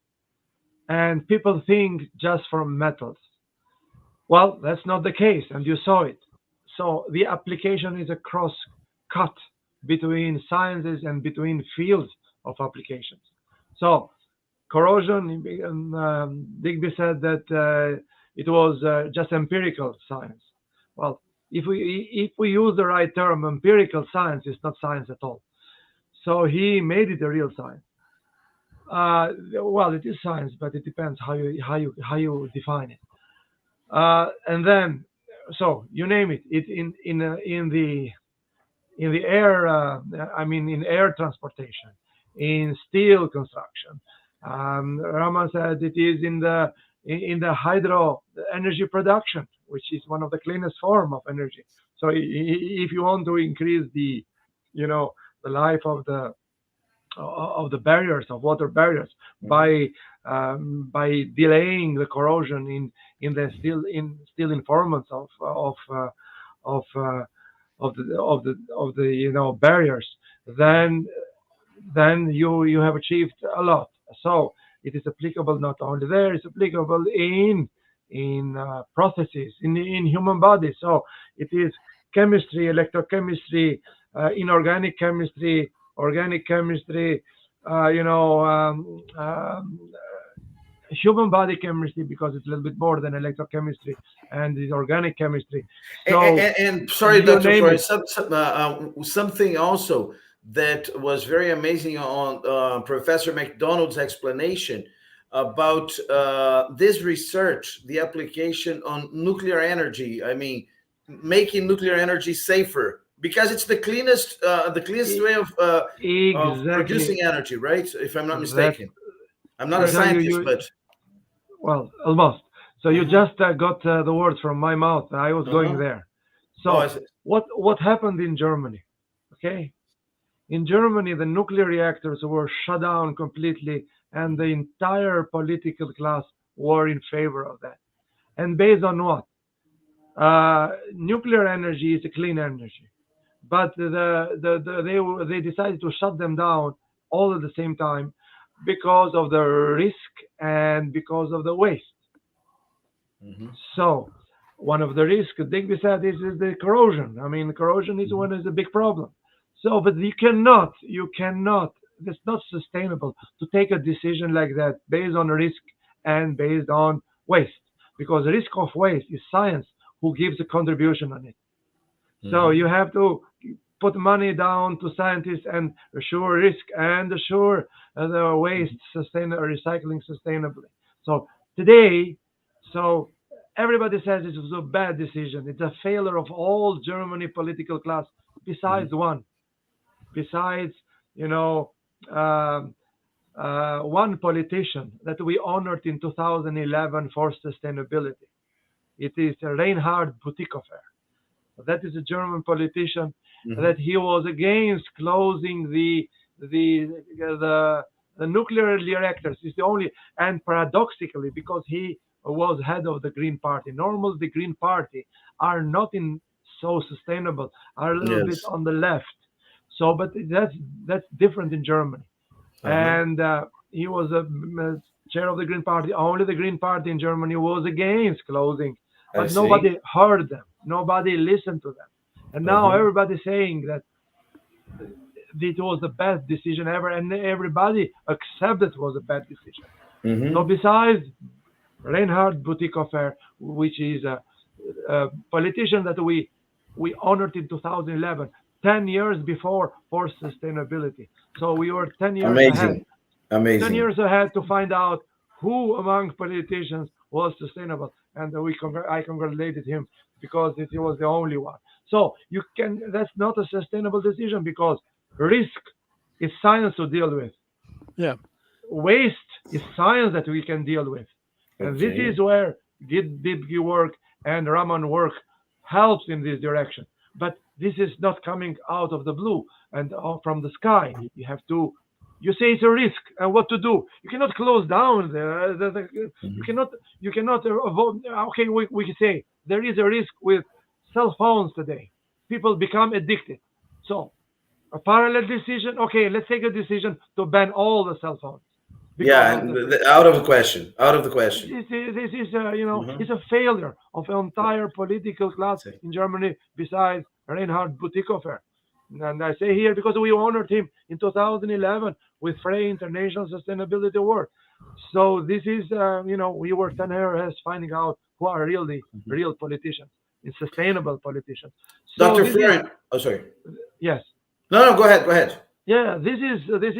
and people think just from metals. Well, that's not the case, and you saw it. So the application is a cross cut between sciences and between fields of applications. So corrosion, Digby said that it was just empirical science. Well, if we use the right term, empirical science is not science at all. So he made it a real science. Well, it is science, but it depends how you define it. And then, so you name it. It in the air. In air transportation, in steel construction. Raman said it is in the hydro energy production, which is one of the cleanest form of energy. So if you want to increase the life of the barriers, of water barriers, by delaying the corrosion in the steel informants of the barriers, then you have achieved a lot. So it is applicable not only there, it's applicable in processes in human body. So it is chemistry, electrochemistry, inorganic chemistry, organic chemistry, human body chemistry, because it's a little bit more than electrochemistry, and it's organic chemistry. So and sorry, you Dr. name Florian, it. something also that was very amazing on Professor MacDonald's explanation about this research, the application on nuclear energy. I mean, making nuclear energy safer because it's the cleanest way of Exactly. producing energy, right? If I'm not That's mistaken. I'm not a you know scientist, but well, almost. So you uh-huh, just got the words from my mouth. I was going uh-huh. there. Oh, I So see. what happened in Germany? Okay, in Germany the nuclear reactors were shut down completely, and the entire political class were in favor of that. And based on what? Nuclear energy is a clean energy, but they decided to shut them down all at the same time because of the risk and because of the waste. Mhm, So one of the risks, Digby said, is the corrosion. I mean, corrosion is mhm, one is a big problem. So, but you cannot. It's not sustainable to take a decision like that based on risk and based on waste, because the risk of waste is science who gives a contribution on it. So mhm. you have to put money down to scientists and assure risk and assure the waste recycling sustainably. So today, so everybody says it was a bad decision. It's a failure of all Germany political class, Mhm. besides one, besides you know um one politician that we honored in 2011 for sustainability. It is Reinhard Bütikofer. That is a German politician that Mhm. he was against closing the the, the nuclear reactors. Is the only, and paradoxically, because he was head of the Green Party. Normally, the Green Party are not in so sustainable, are a little bit Yes. on the left. So, but that's different in Germany. Uh-huh. And he was a chair of the Green Party. Only the Green Party in Germany was against closing, I but see. nobody heard them. Nobody listened to them. And now Uh-huh. everybody's saying that it was the best decision ever, and everybody accepted it was a bad decision. So Mm-hmm. besides Reinhard Bütikofer, which is a politician that we honored in 2011, 10 years before for sustainability. So we were 10 years ahead. Amazing. 10 Amazing. years ahead to find out who among politicians was sustainable. And I congratulated him because he was the only one. So that's not a sustainable decision because risk is science to deal with. Yeah. Waste is science that we can deal with. And this Okay. is where Digby work and Raman work helps in this direction. But this is not coming out of the blue and from the sky. You say it's a risk and what to do. You cannot close down you Mhm. cannot avoid. Okay, we can say there is a risk with cell phones today. People become addicted. So a parallel decision. Okay, let's take a decision to ban all the cell phones because Yeah, of and this risk. out of the question. Out of the question. This is Uh-huh. it's a failure of the entire political class See. in Germany besides Reinhard Bütikofer. And I say here because we honored him in 2011 with Frey International Sustainability Award. So this is, we were 10 years finding out who are really Mhm. real politicians, sustainable politicians. So Dr. this is, Florian. Oh, sorry. yes, No, no, go ahead. Go ahead. yeah, this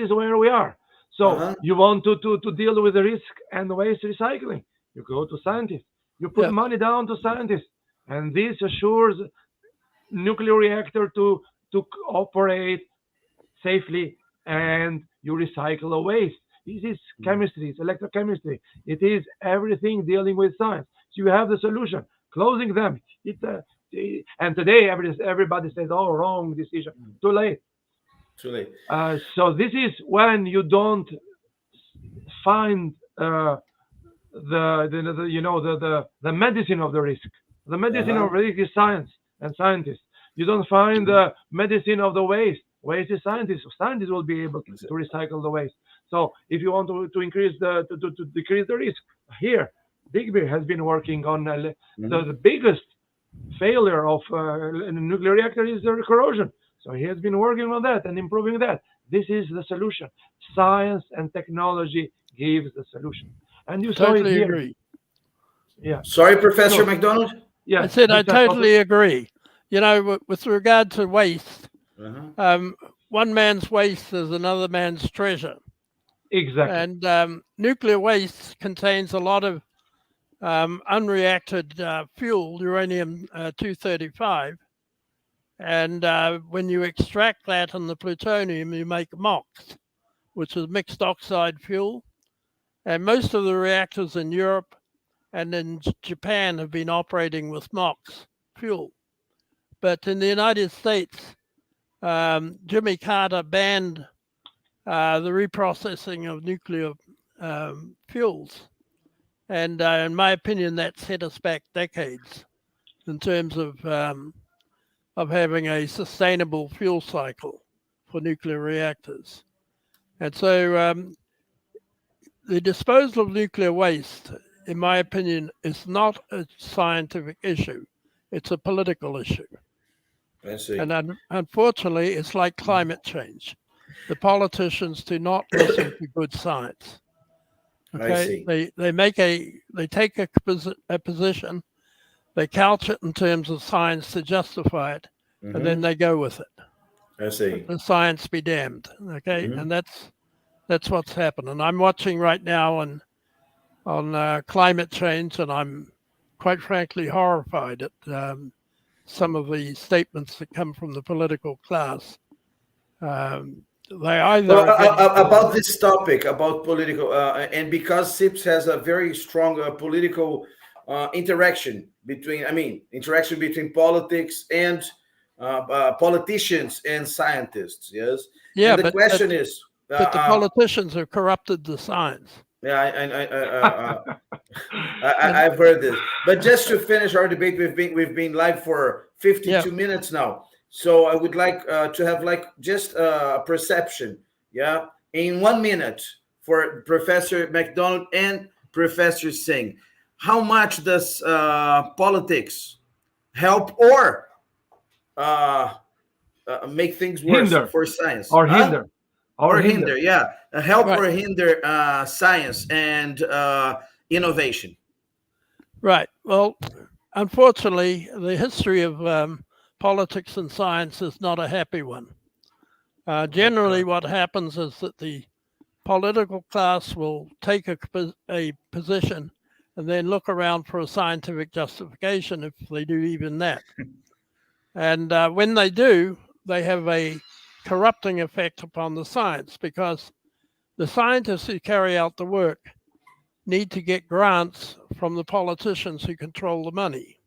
is where we are. So Uh-huh. you want to deal with the risk and waste recycling. You go to scientists. You put Yeah. money down to scientists, and this assures nuclear reactor to operate safely, and you recycle the waste. This is chemistry, it's electrochemistry. It is everything dealing with science. So you have the solution. Closing them. And today everybody says, "Oh, wrong decision." Too late. Too late. So this is when you don't find the medicine of the risk. The medicine Uh-huh. of risk is science and scientists. You don't find the medicine of the waste. Waste is scientists. Scientists will be able That's it. to recycle the waste. So if you want to increase to decrease the risk, here Digby has been working on Mhm. the biggest failure of a nuclear reactor is the corrosion. So he has been working on that and improving that. This is the solution. Science and technology gives the solution. And you saw it Totally here. agree. Yeah. Sorry, Professor So, MacDonald? yeah. I said I Mr. Topic. totally agree. You know, with regard to waste, Uh-huh. one man's waste is another man's treasure. Exactly. And nuclear waste contains a lot of unreacted fuel, uranium-235. And when you extract that and the plutonium, you make MOX, which is mixed oxide fuel. And most of the reactors in Europe and in Japan have been operating with MOX fuel. But in the United States, Jimmy Carter banned the reprocessing of nuclear fuels. And in my opinion, that set us back decades in terms of having a sustainable fuel cycle for nuclear reactors. And so the disposal of nuclear waste, in my opinion, is not a scientific issue. It's a political issue. I see. And unfortunately, it's like climate change. The politicians do not listen to good science. I see. They take a position, they couch it in terms of science to justify it, and then they go with it. I see. The science be damned. Okay, and that's what's happened. And I'm watching right now on climate change, and I'm quite frankly horrified at some of the statements that come from the political class. They either about this topic about political and because SIPS has a very strong political interaction between politics and politicians and scientists. Yes. Yeah, and the question is, but the politicians have corrupted the science. Yeah, I've heard this. But just to finish our debate, we've been live for 52 minutes now. So I would like to have just a perception, in 1 minute for Professor MacDonald and Professor Singh. How much does politics help or make things worse for science? Or hinder? Or hinder, help or hinder science and innovation. Right. Well, unfortunately, the history of politics and science is not a happy one. Generally, what happens is that the political class will take a position and then look around for a scientific justification, if they do even that. And when they do, they have a corrupting effect upon the science, because the scientists who carry out the work need to get grants from the politicians who control the money.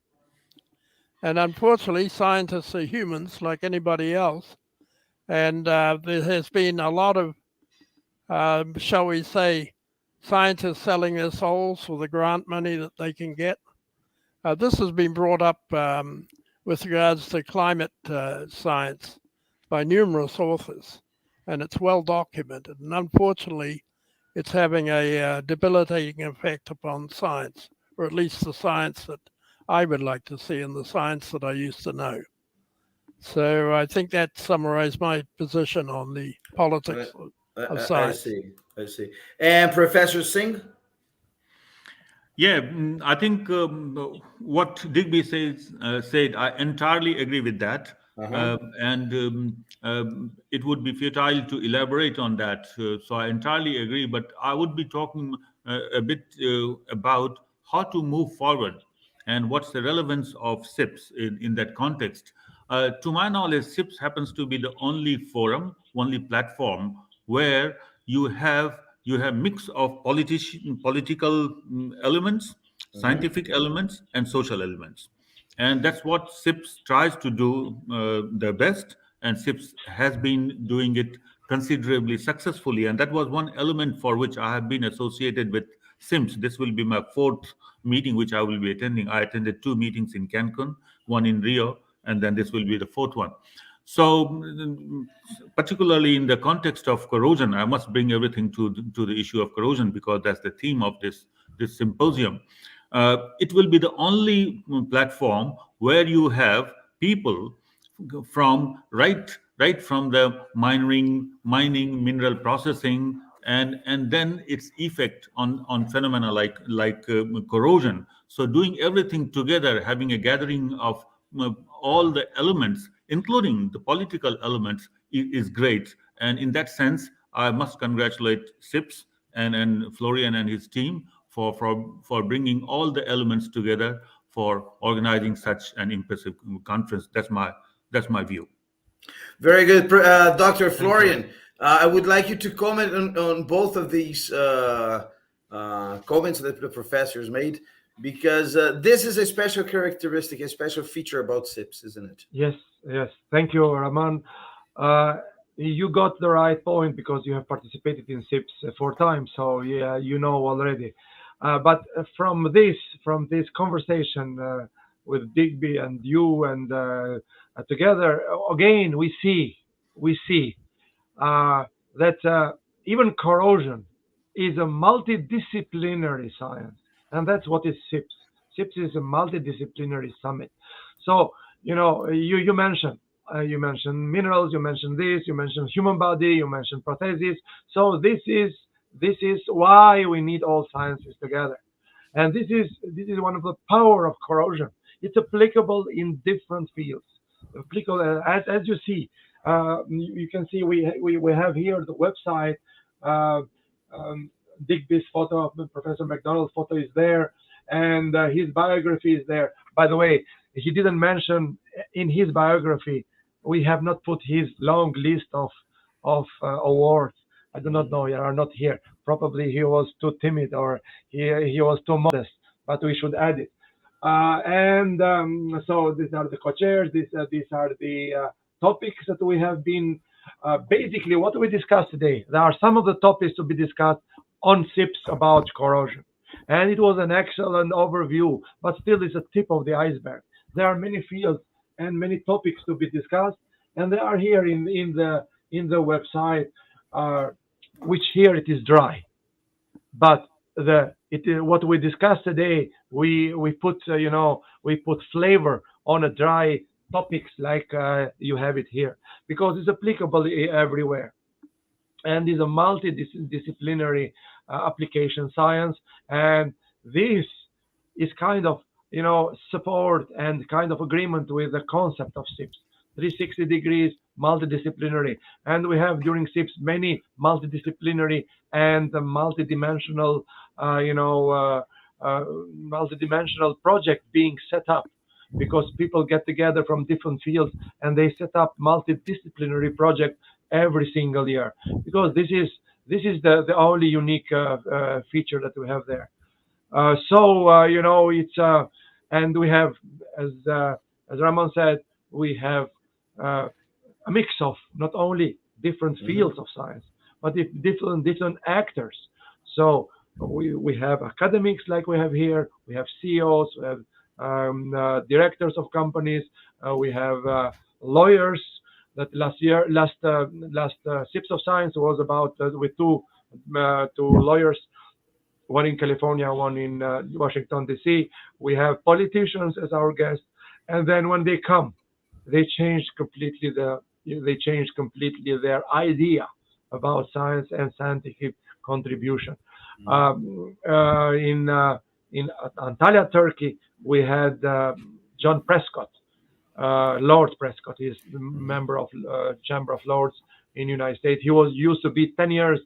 And unfortunately, scientists are humans like anybody else. And there has been a lot of, shall we say, scientists selling their souls for the grant money that they can get. This has been brought up with regards to climate science by numerous authors, and it's well documented. And unfortunately, it's having a debilitating effect upon science, or at least the science that I would like to see and the science that I used to know. So I think that summarized my position on the politics of science. I see. And Professor Singh? Yeah, I think what Digby said, I entirely agree with that. And it would be futile to elaborate on that. So I entirely agree, but I would be talking a bit about how to move forward and what's the relevance of SIPS in that context. To my knowledge, SIPS happens to be the only forum, only platform where you have mix of political elements, scientific elements, and social elements. And that's what SIPS tries to do the best, and SIPS has been doing it considerably successfully. And that was one element for which I have been associated with SIMS. This will be my fourth meeting which I will be attending. I attended 2 meetings in Cancun, one in Rio, and then this will be the 4th one. So, particularly in the context of corrosion, I must bring everything to the issue of corrosion, because that's the theme of this symposium. It will be the only platform where you have people from right from the mining, mineral processing, and then its effect on phenomena like corrosion. So doing everything together, having a gathering of all the elements, including the political elements, is great. And in that sense, I must congratulate SIPS and Florian and his team for bringing all the elements together for organizing such an impressive conference. That's my view. Very good, Dr. Florian. I would like you to comment on both of these comments that the professors made, because this is a special characteristic, a special feature about SIPS, isn't it? Yes. Thank you, Raman. You got the right point because you have participated in SIPS 4 times, so yeah, you know already. But from this conversation with Digby and you and together, again, we see that even corrosion is a multidisciplinary science, and that's what is SIPS. SIPS is a multidisciplinary summit. So you mentioned minerals, you mentioned this, you mentioned human body, you mentioned prosthesis. So this is why we need all sciences together, and this is one of the power of corrosion. It's applicable in different fields. Applicable as you see. You can see we have here the website. Digby's photo, Professor MacDonald's photo is there, and his biography is there. By the way, he didn't mention in his biography, we have not put his long list of awards. I do not know, they are not here. Probably he was too timid or he was too modest, but we should add it. So these are the co-chairs, these are the topics that we have been, basically what we discussed today. There are some of the topics to be discussed on SIPS about corrosion. And it was an excellent overview, but still it's a tip of the iceberg. There are many fields and many topics to be discussed, and they are here in the website, which here it is dry. But what we discussed today, we put flavor on a dry topics like you have it here, because it's applicable everywhere, and is a multidisciplinary application science, and this is kind of support and kind of agreement with the concept of SIPS. 360 degrees, multidisciplinary, and we have during SIPS many multidisciplinary and multidimensional multidimensional projects being set up, because people get together from different fields and they set up multidisciplinary projects every single year, because this is the only unique feature that we have there. It's and we have, as Raman said, we have a mix of not only different fields of science, but different actors. So we have academics like we have here, we have CEOs, we have directors of companies, we have lawyers. That last SIPS of Science was about with two lawyers, one in California, one in Washington DC. We have politicians as our guests, and then when they come, they change completely their idea about science and scientific contribution. In Antalya, Turkey, we had John Prescott. Lord Prescott is the member of Chamber of Lords in the United States. He used to be 10 years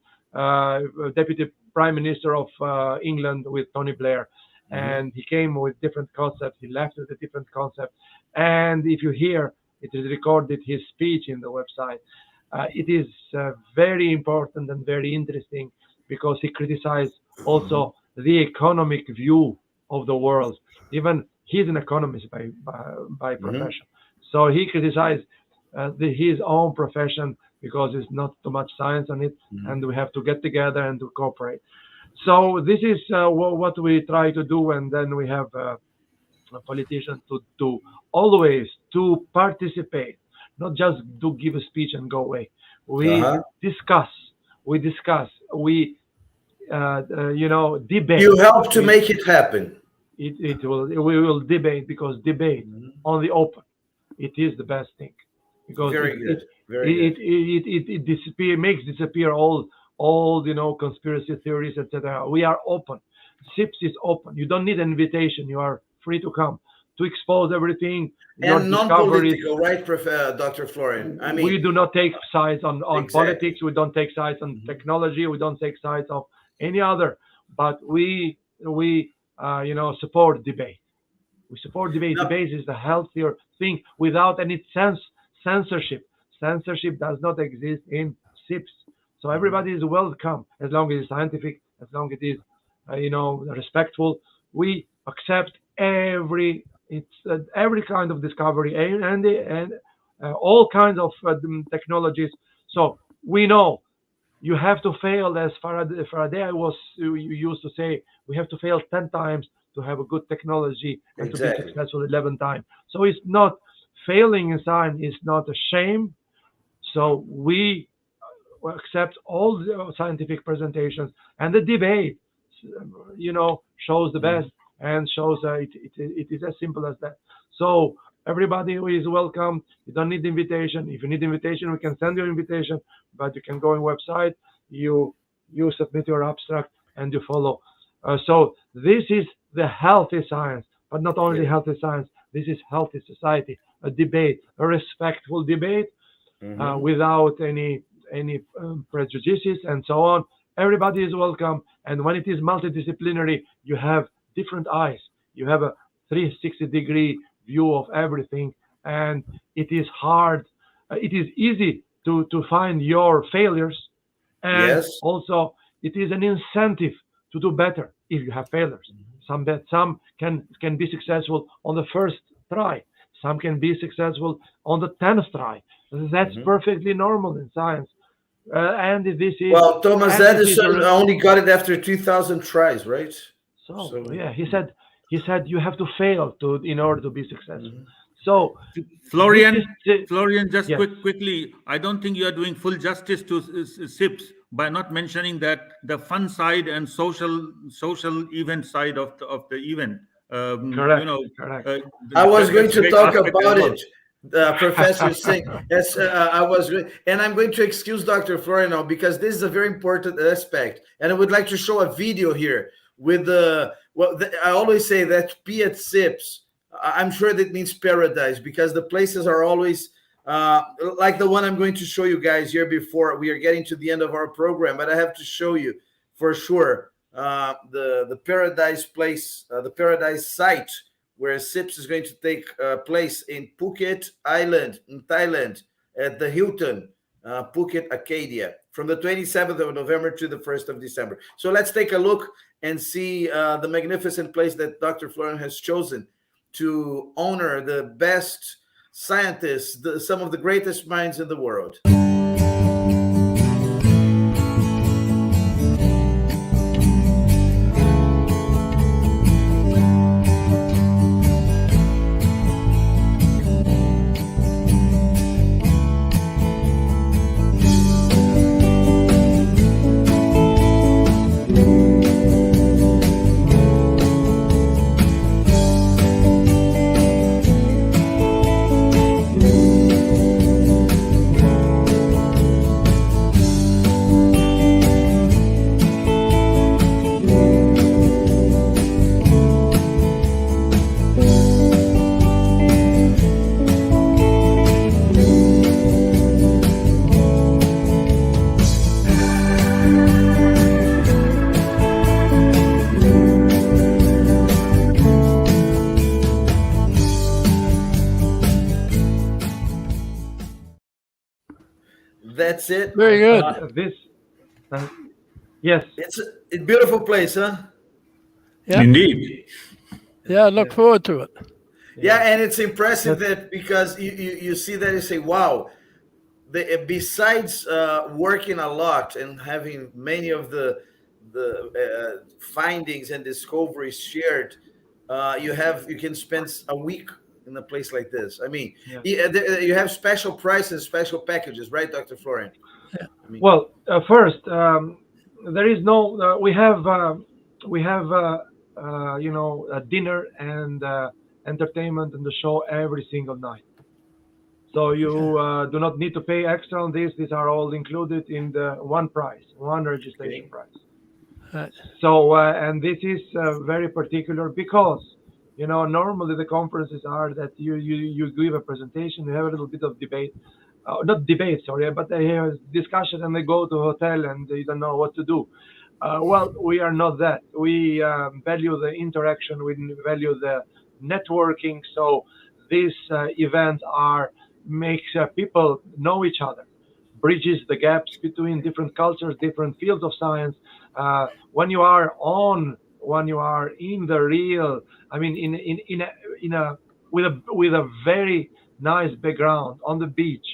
Deputy Prime Minister of England with Tony Blair, and he came with different concepts. He left with a different concept, and if you hear, it is recorded his speech in the website. It is very important and very interesting, because he criticized also the economic view of the world. Even he's an economist by profession, so he criticized his own profession because there's not too much science on it, and we have to get together and to cooperate. So this is what we try to do, and then we have politicians to always to participate, not just to give a speech and go away. We discuss, we debate. You help to make it happen. We will debate, because debate on the open, it is the best thing, because Very good. It makes disappear all all, conspiracy theories, etc. We are open. SIPS is open. You don't need an invitation. You are free to come to expose everything. And non-political, right, Dr. Florian? I mean, we do not take sides on exactly. Politics. We don't take sides on technology. We don't take sides of any other. But we support debate. We support debate. No. Debate is the healthier thing without any censorship. Censorship does not exist in SIPS. So everybody is welcome as long as it's scientific, as long as it is, respectful. We accept every kind of discovery and all kinds of technologies. So we know you have to fail, as Faraday used to say, we have to fail 10 times to have a good technology and to be successful 11 times. So it's not failing in science is not a shame. So we accept all the scientific presentations, and the debate, shows the best and shows it is as simple as that. So everybody is welcome. You don't need invitation. If you need invitation, we can send you an invitation, but you can go on website, you submit your abstract, and you follow. So this is the healthy science, but not only healthy science. This is healthy society, a debate, a respectful debate, without any prejudices and so on. Everybody is welcome. And when it is multidisciplinary, you have different eyes. You have a 360-degree view of everything, and it is hard. It is easy to find your failures, and also it is an incentive to do better if you have failures. Some can be successful on the first try. Some can be successful on the 10th try. That's perfectly normal in science. And this is Thomas Edison only got it after 2,000 tries, right? So yeah, he said you have to fail in order to be successful. So Florian, just quickly, I don't think you are doing full justice to SIPS by not mentioning that the fun side and social event side of the event. Correct. I was going to talk about it. Professor Singh. Yes, and I'm going to excuse Dr. Florian now because this is a very important aspect, and I would like to show a video here with I always say that P at SIPS. I'm sure that means paradise because the places are always like the one I'm going to show you guys here before we are getting to the end of our program. But I have to show you for sure the paradise place, the paradise site, where SIPS is going to take place in Phuket Island in Thailand at the Hilton, Phuket Arcadia, from the 27th of November to the 1st of December. So let's take a look and see the magnificent place that Dr. Florian has chosen to honor the best scientists, some of the greatest minds in the world. That's it. Very good. Yes. It's a beautiful place, huh? Yeah. Indeed. Yeah, I look forward to it. Yeah, and it's impressive that because you see that you say, wow, besides working a lot and having many of the findings and discoveries shared, you can spend a week in a place like this. I mean, you have special prices, special packages, right, Dr. Florian? Yeah. I mean, well, first, there is no. We have a dinner and entertainment and the show every single night. So you do not need to pay extra on this. These are all included in the one price, one registration price. So, and this is very particular because, normally the conferences are that you give a presentation, you have a little bit of debate, not debate, sorry, but they have discussion and they go to a hotel and they don't know what to do. Well, we are not that. We value the interaction, we value the networking. So these events makes people know each other, bridges the gaps between different cultures, different fields of science. When you are in the real, I mean, with a very nice background on the beach,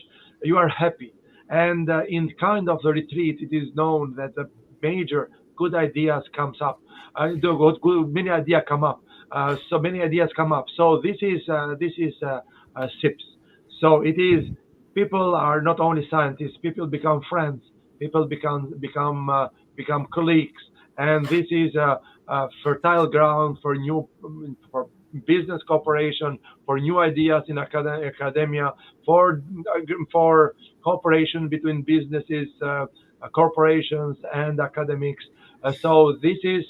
you are happy. And in kind of the retreat, it is known that the major good ideas comes up. Many ideas come up. So many ideas come up. So this is SIPS. So it is, people are not only scientists, people become friends, people become colleagues, and this is a fertile ground for business cooperation, for new ideas in academia, for cooperation between businesses, corporations, and academics. So this is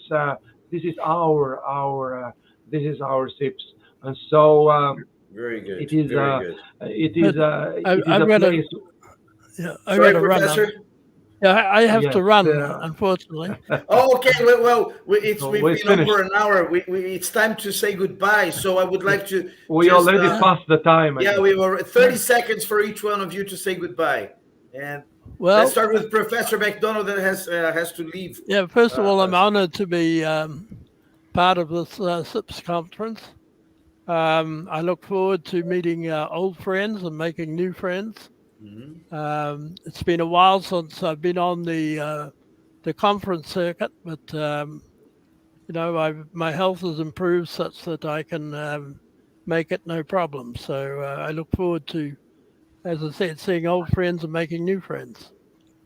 our SIPS, and so. Very good. It is very good. It is a place. Sorry, Professor. Yeah, I have to run, unfortunately. Oh, okay. Well, we've been over an hour. It's time to say goodbye. So I would like to. We already passed the time. Yeah, we were 30 seconds for each one of you to say goodbye. And let's start with Professor MacDonald that has to leave. Yeah, first of all, I'm honored to be part of this SIPS conference. I look forward to meeting old friends and making new friends. Mm-hmm. It's been a while since I've been on the conference circuit, but my health has improved such that I can make it no problem. So I look forward to, as I said, seeing old friends and making new friends.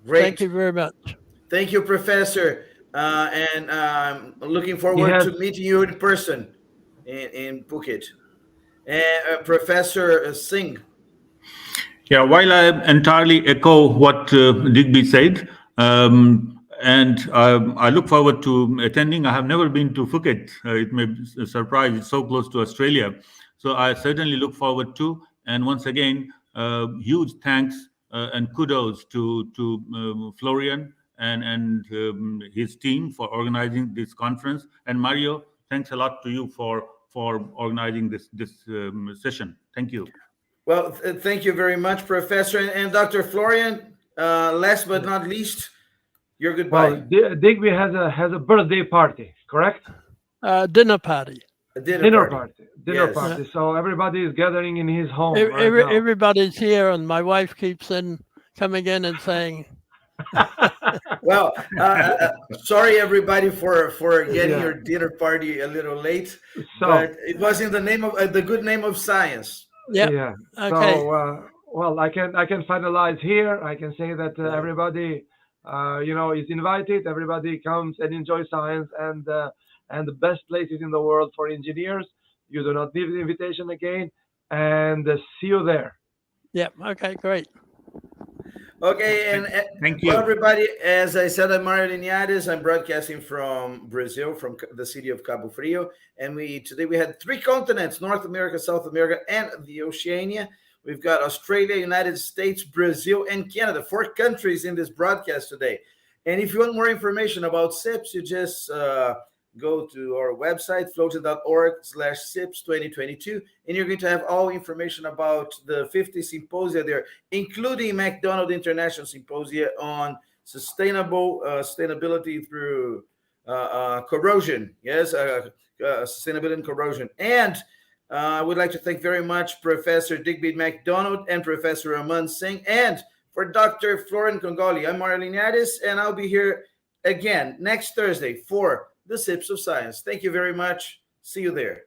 Great. Thank you very much. Thank you, Professor, and looking forward to meeting you in person in Phuket. And Professor Singh. Yeah, while I entirely echo what Digby said, and I look forward to attending. I have never been to Phuket. It may be a surprise. It's so close to Australia. So I certainly look forward to. And once again, huge thanks and kudos to Florian and his team for organizing this conference. And Mario, thanks a lot to you for organizing this session. Thank you. Well, thank you very much, Professor. And Dr. Florian, last but not least, your goodbye. Well, Digby has a birthday party, correct? Dinner party. A dinner party. Party. So everybody is gathering in his home. Everybody's here, and my wife keeps coming in and saying. Well, sorry everybody for getting your dinner party a little late, but it was in the name of the good name of science. Yeah. Okay. So well, I can finalize here. I can say that everybody is invited. Everybody comes and enjoys science, and the best places in the world for engineers. You do not need an invitation again, and see you there. Yeah. Okay. Great. Okay, and thank you, everybody. As I said, I'm Mario Linhares. I'm broadcasting from Brazil, from the city of Cabo Frio, and today we had 3 continents: North America, South America, and the Oceania. We've got Australia, United States, Brazil, and Canada. 4 countries in this broadcast today. And if you want more information about SIPS, you just go to our website, flogen.org/SIPS2022, and you're going to have all information about the 50 symposia there, including MacDonald International Symposium on sustainability through corrosion. Yes, sustainability and corrosion. And I would like to thank very much Professor Digby MacDonald and Professor Raman Singh, and for Dr. Florian Kongoli. I'm Mario Linhares, and I'll be here again next Thursday for the SIPS of Science. Thank you very much. See you there.